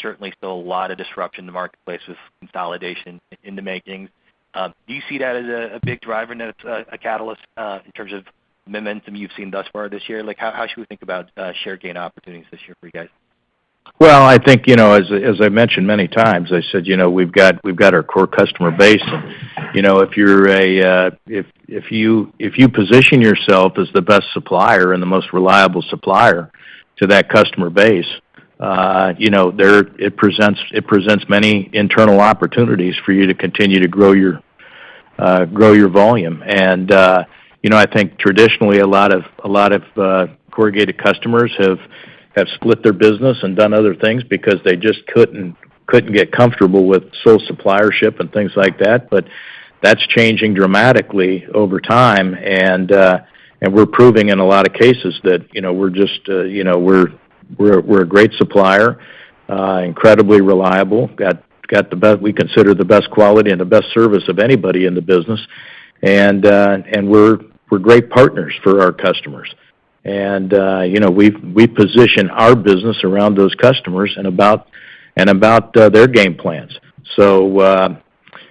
Certainly still a lot of disruption in the marketplace with consolidation in the making. Do you see that as a big driver and that it's a catalyst in terms of momentum you've seen thus far this year? Like, how should we think about share gain opportunities this year for you guys? Well, I think, as I mentioned many times, I said, we've got our core customer base, and if you're if you position yourself as the best supplier and the most reliable supplier to that customer base, it presents many internal opportunities for you to continue to grow your volume. And I think traditionally a lot of corrugated customers have split their business and done other things because they just couldn't get comfortable with sole suppliership and things like that. But that's changing dramatically over time, and we're proving in a lot of cases that we're just we're a great supplier, incredibly reliable, got the best, we consider the best quality and the best service of anybody in the business, and we're great partners for our customers. And we position our business around those customers and about their game plans. So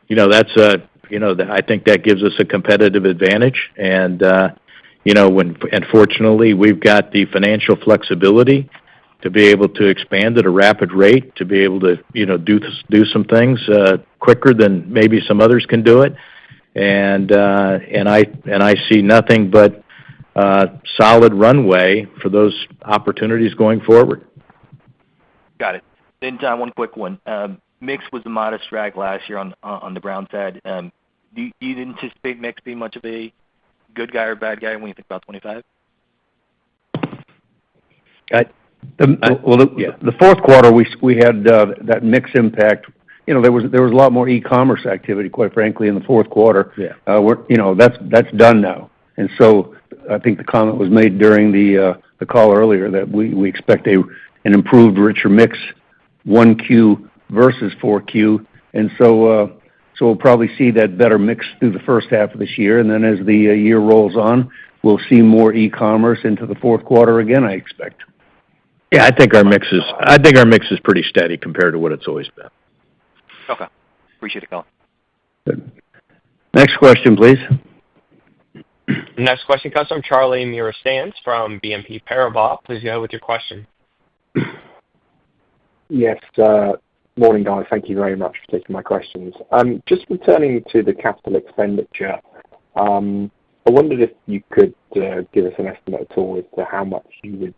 that's I think that gives us a competitive advantage, and fortunately we've got the financial flexibility to be able to expand at a rapid rate, to be able to do some things quicker than maybe some others can do it, and I see nothing but solid runway for those opportunities going forward. Got it. Then, Tom, one quick one. Mix was a modest drag last year on the brown side. Do you anticipate mix being much of a good guy or bad guy when you think about 25? The fourth quarter we had that mix impact. There was a lot more e-commerce activity, quite frankly, in the fourth quarter. Yeah. That's done now, and so I think the comment was made during the call earlier that we expect an improved, richer mix 1Q versus 4Q, and so we'll probably see that better mix through the first half of this year, and then as the year rolls on, we'll see more e-commerce into the fourth quarter again, I expect. Yeah, I think our mix is pretty steady compared to what it's always been. Okay, appreciate the call. Good. Next question, please. Next question comes from Charlie Muir-Sands from BNP Paribas. Please go ahead with your question. Yes, morning, guys. Thank you very much for taking my questions. Just returning to the capital expenditure, I wondered if you could give us an estimate at all as to how much you would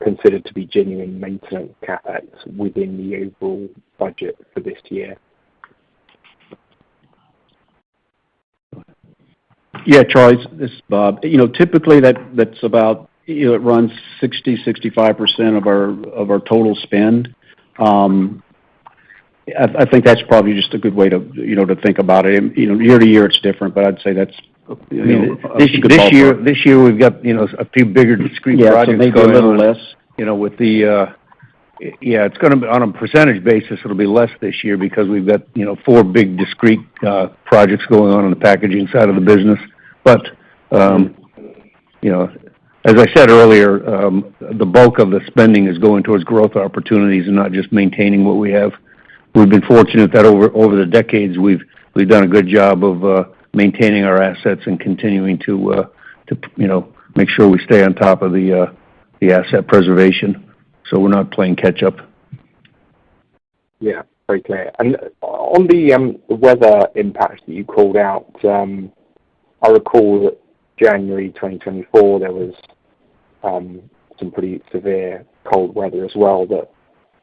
consider to be genuine maintenance CapEx within the overall budget for this year. Yeah, Charlie, this is Bob. Typically that's about, it runs 65% of our total spend. I think that's probably just a good way to to think about it. Year to year it's different, but I'd say that's this year we've got a few bigger discrete projects. So maybe a little less. With the it's going to be on a percentage basis. It'll be less this year because we've got 4 big discrete projects going on the packaging side of the business. But as I said earlier, the bulk of the spending is going towards growth opportunities and not just maintaining what we have. We've been fortunate that over the decades we've done a good job of maintaining our assets and continuing to make sure we stay on top of the asset preservation, so we're not playing catch up. Yeah, very clear. And on the weather impact that you called out, I recall that January 2024 there was some pretty severe cold weather as well. That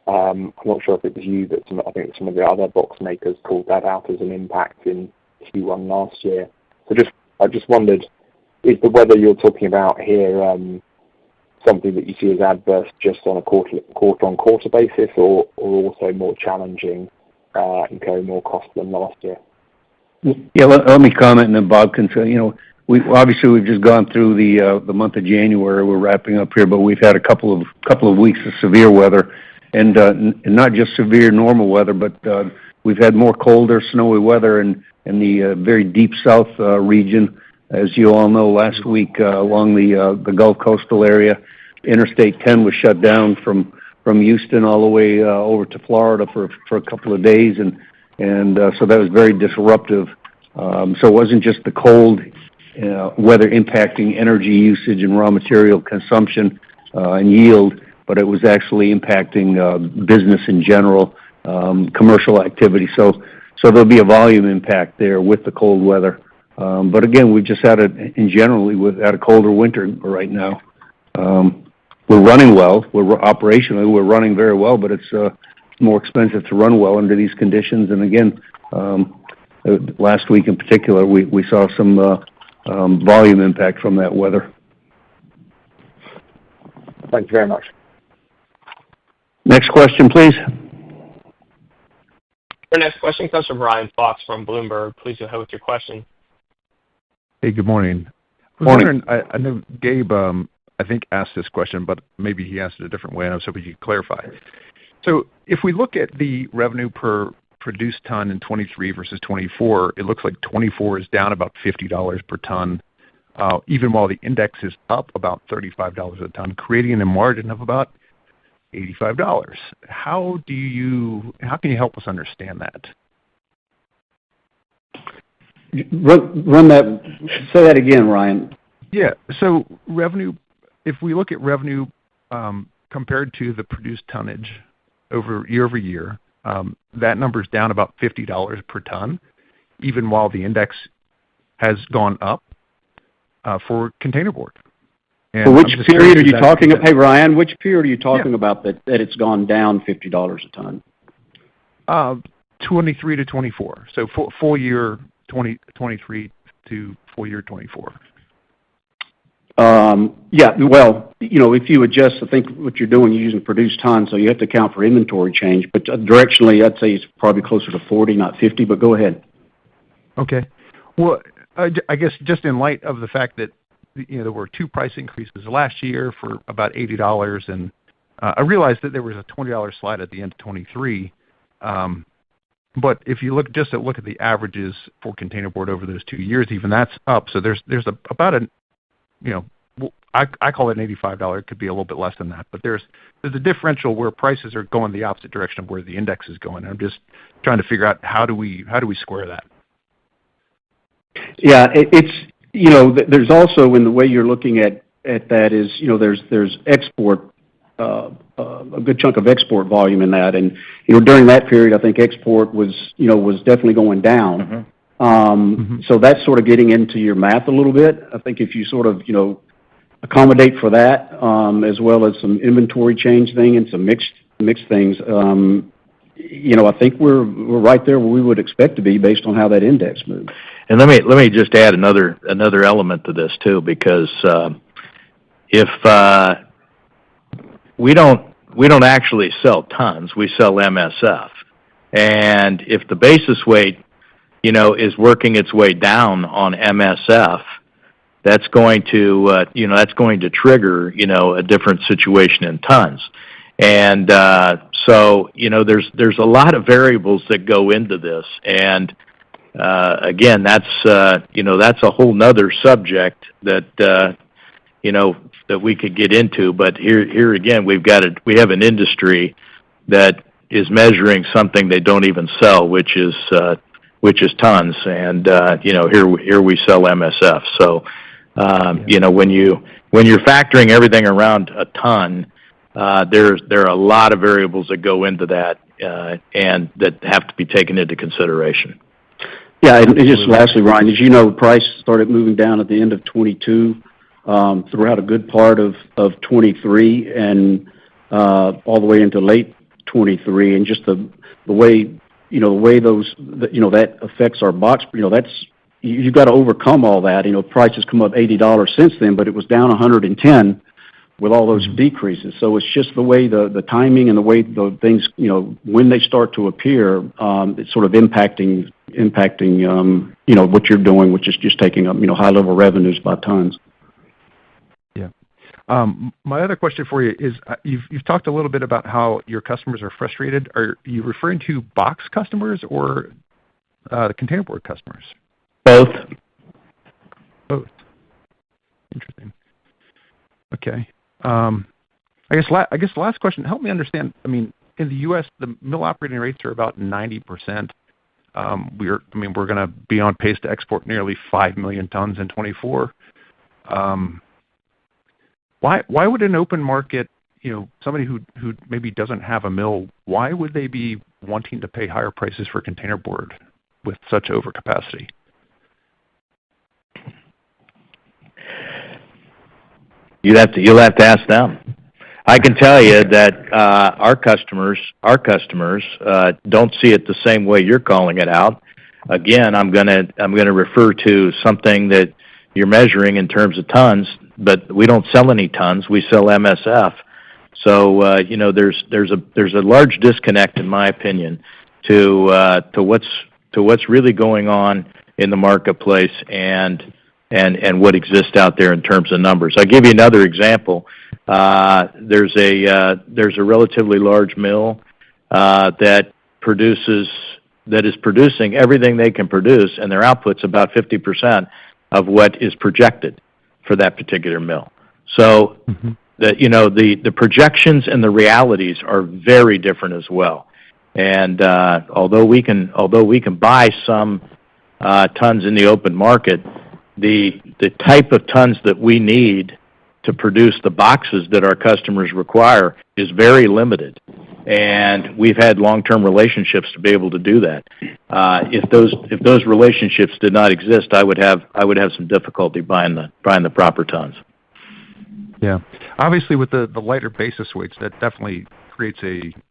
I'm not sure if it was you, but I think some of the other box makers called that out as an impact in Q1 last year. So I just wondered, is the weather you're talking about here something that you see as adverse just on a quarter-on-quarter basis, or also more challenging, incurring more cost than last year? Yeah, let me comment, and then Bob can say. We've just gone through the month of January. We're wrapping up here, but we've had a couple of weeks of severe weather, and not just severe normal weather, but we've had more colder, snowy weather in the very deep south region. As you all know, last week along the Gulf Coastal area, Interstate 10 was shut down from Houston all the way over to Florida for a couple of days, and so that was very disruptive. So it wasn't just the cold weather impacting energy usage and raw material consumption and yield, but it was actually impacting business in general, commercial activity. So there'll be a volume impact there with the cold weather. But again, we've just had we've had a colder winter right now. We're running well. Operationally, we're running very well, but it's more expensive to run well under these conditions. And again, last week in particular, we saw some volume impact from that weather. Thank you very much. Next question, please. Our next question comes from Ryan Fox from Bloomberg. Please go ahead with your question. Hey, good morning. Morning. I know Gabe, I think, asked this question, but maybe he asked it a different way, and I was hoping you could clarify. So if we look at the revenue per produced ton in 23 versus 24, it looks like 24 is down about $50 per ton, even while the index is up about $35 a ton, creating a margin of about $85. How can you help us understand that? Run that. Say that again, Ryan. Yeah. So revenue, if we look at revenue compared to the produced tonnage year over year, that number's down about $50 per ton, even while the index has gone up for containerboard. And which period are you talking about? Hey, Ryan, which period are you talking about that it's gone down $50 a ton? 23 to 24. So full year 2023 to full year 24. Yeah, well, if you adjust, I think what you're doing, you're using produced tons, so you have to account for inventory change. But directionally, I'd say it's probably closer to 40, not 50, but go ahead. Okay. Well, I guess just in light of the fact that there were 2 price increases last year for about $80, and I realized that there was a $20 slide at the end of 23. But if you look at the averages for containerboard over those 2 years, even that's up. So there's about I call it an $85. It could be a little bit less than that, but there's a differential where prices are going the opposite direction of where the index is going. I'm just trying to figure out how do we square that. Yeah, there's also, in the way you're looking at that is, there's export, a good chunk of export volume in that, and during that period, I think export was definitely going down. So that's sort of getting into your math a little bit. I think if you sort of accommodate for that, as well as some inventory change thing and some mixed things, I think we're right there where we would expect to be based on how that index moves. And let me just add another element to this too, because if we don't actually sell tons, we sell MSF, and if the basis weight is working its way down on MSF, that's going to trigger a different situation in tons. And so there's a lot of variables that go into this, and again, that's a whole nother subject that we could get into. But here again, we have an industry that is measuring something they don't even sell, which is tons, and here we sell MSF. So when you're factoring everything around a ton, there are a lot of variables that go into that, and that have to be taken into consideration. Yeah, and just lastly, Ryan, as you know, the price started moving down at the end of 22, throughout a good part of 23, and all the way into late 23, and just the way that affects our box. You've got to overcome all that. Prices come up $80 since then, but it was down 110 with all those decreases. So it's just the way the timing and the way the things, when they start to appear, it's sort of impacting what you're doing, which is just taking up high level revenues by tons. Yeah. My other question for you is, you've talked a little bit about how your customers are frustrated. Are you referring to box customers or the containerboard customers? Both. Both. Interesting. Okay. I I guess the last question, help me understand. I mean, in the U.S., the mill operating rates are about 90%. We're going to be on pace to export nearly 5 million tons in 24. Why would an open market, somebody who maybe doesn't have a mill, why would they be wanting to pay higher prices for containerboard with such overcapacity? You'll have to ask them. I can tell you that our customers don't see it the same way you're calling it out. Again, I'm gonna refer to something that you're measuring in terms of tons, but we don't sell any tons. We sell MSF. So there's a large disconnect, in my opinion, to what's really going on in the marketplace and what exists out there in terms of numbers. I'll give you another example. There's a relatively large mill that is producing everything they can produce, and their output's about 50% of what is projected for that particular mill. So the projections and the realities are very different as well. And although we can buy some tons in the open market, the type of tons that we need to produce the boxes that our customers require is very limited. And we've had long-term relationships to be able to do that. If those relationships did not exist, I would have some difficulty buying the proper tons. Yeah, obviously with the lighter basis weights, that definitely creates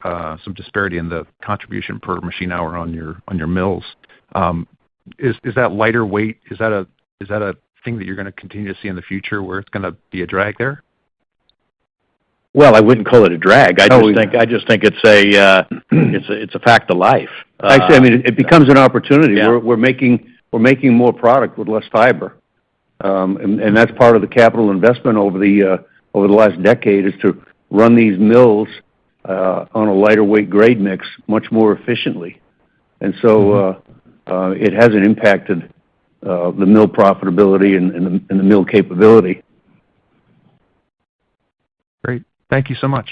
some disparity in the contribution per machine hour on your mills. Is that lighter weight? Is that a thing that you're going to continue to see in the future, where it's going to be a drag there? Well, I wouldn't call it a drag. I just think it's a fact of life. Actually, it becomes an opportunity. Yeah. We're making more product with less fiber, and that's part of the capital investment over the last decade, is to run these mills on a lighter weight grade mix much more efficiently, and so it hasn't impacted the mill profitability and the mill capability. Great. Thank you so much.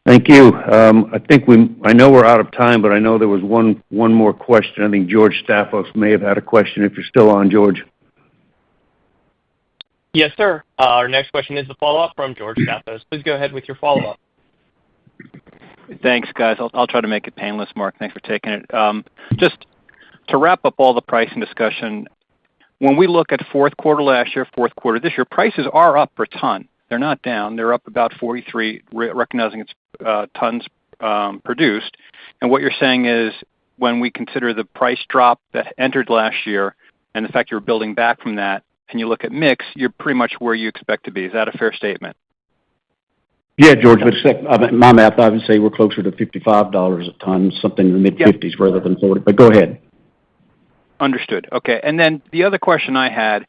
Thank you. I know we're out of time, but I know there was one more question. I think George Staphos may have had a question, if you're still on, George. Yes, sir. Our next question is a follow-up from George Staphos. Please go ahead with your follow-up. Thanks, guys. I'll try to make it painless, Mark. Thanks for taking it. Just to wrap up all the pricing discussion, when we look at fourth quarter last year, fourth quarter this year, prices are up per ton. They're not down. They're up about 43, recognizing it's tons produced. And what you're saying is, when we consider the price drop that entered last year and the fact you're building back from that, and you look at mix, you're pretty much where you expect to be. Is that a fair statement? Yeah, George, but my math, I would say we're closer to $55 a ton, something in the mid-50s rather than 40. But go ahead. Understood. Okay. And then the other question I had,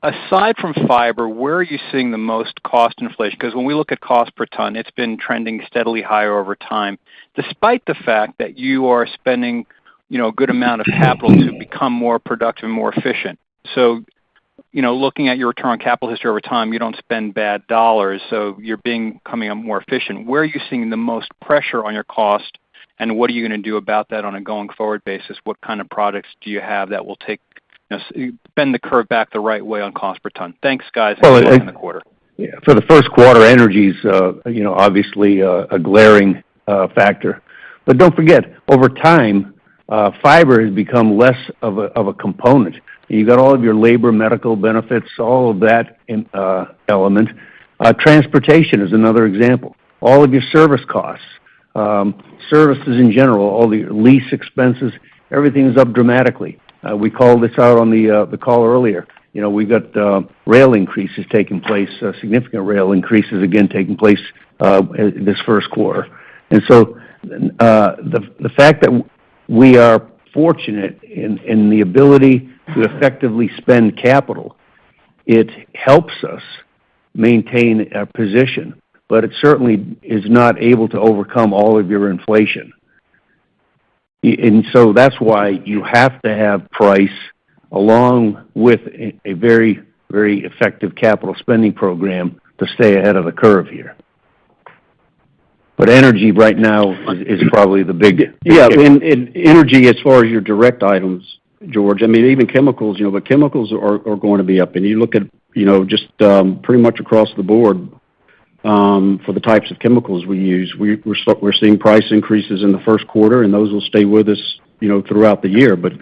aside from fiber, where are you seeing the most cost inflation? Because when we look at cost per ton, it's been trending steadily higher over time, despite the fact that you are spending, a good amount of capital to become more productive and more efficient. So, looking at your return on capital history over time, you don't spend bad dollars, so you're becoming more efficient. Where are you seeing the most pressure on your cost, and what are you going to do about that on a going forward basis? What kind of products do you have that will bend the curve back the right way on cost per ton? Thanks, guys. And good luck in the quarter. Yeah, for the first quarter, energy's obviously a glaring factor. But don't forget, over time, fiber has become less of a component. You got all of your labor, medical benefits, all of that element. Transportation is another example. All of your service costs, services in general, all the lease expenses, everything is up dramatically. We called this out on the call earlier. We've got rail increases taking place, significant rail increases again taking place this first quarter. And so the fact that we are fortunate in the ability to effectively spend capital, it helps us maintain our position, but it certainly is not able to overcome all of your inflation. And so that's why you have to have price along with a very, very effective capital spending program to stay ahead of the curve here. But energy right now is probably the big. Yeah, and energy as far as your direct items, George. I mean, even chemicals, but chemicals are going to be up. And you look at, just pretty much across the board for the types of chemicals we use. We're seeing price increases in the first quarter, and those will stay with us, throughout the year. But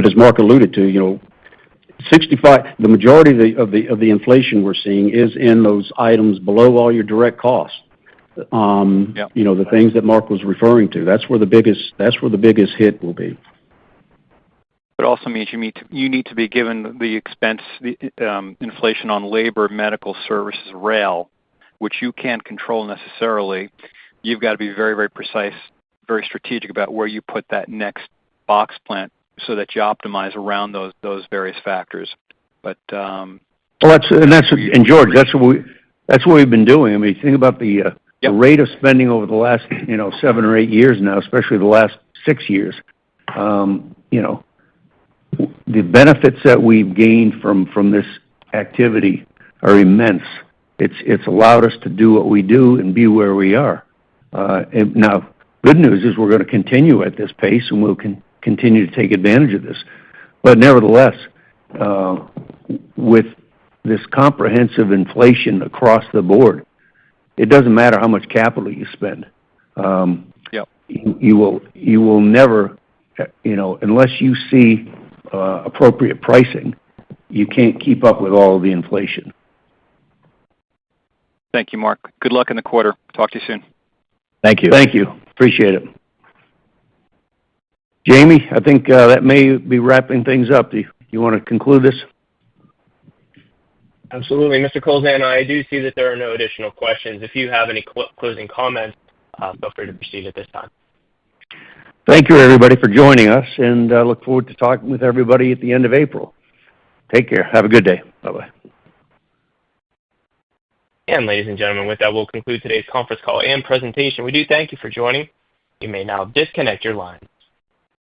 as Mark alluded to, 65, the majority of the inflation we're seeing is in those items below all your direct costs. The things that Mark was referring to. That's where the biggest hit will be. It also means you need to be given the expense, inflation on labor, medical services, rail, which you can't control necessarily. You've got to be very, very precise, very strategic about where you put that next box plant so that you optimize around those various factors. But George, that's what we've been doing. I mean, think about the rate of spending over the last 7 or 8 years now, especially the last 6 years. The benefits that we've gained from this activity are immense. It's allowed us to do what we do and be where we are. And now, good news is we're going to continue at this pace, and we'll continue to take advantage of this. But nevertheless, with this comprehensive inflation across the board, it doesn't matter how much capital you spend. You will never, unless you see appropriate pricing, you can't keep up with all of the inflation. Thank you, Mark. Good luck in the quarter. Talk to you soon. Thank you. Thank you. Appreciate it. Jamie, I think that may be wrapping things up. Do you want to conclude this? Absolutely. Mr. Colzan, I do see that there are no additional questions. If you have any closing comments, feel free to proceed at this time. Thank you, everybody, for joining us, and I look forward to talking with everybody at the end of April. Take care. Have a good day. Bye-bye. And ladies and gentlemen, with that, we'll conclude today's conference call and presentation. We do thank you for joining. You may now disconnect your line.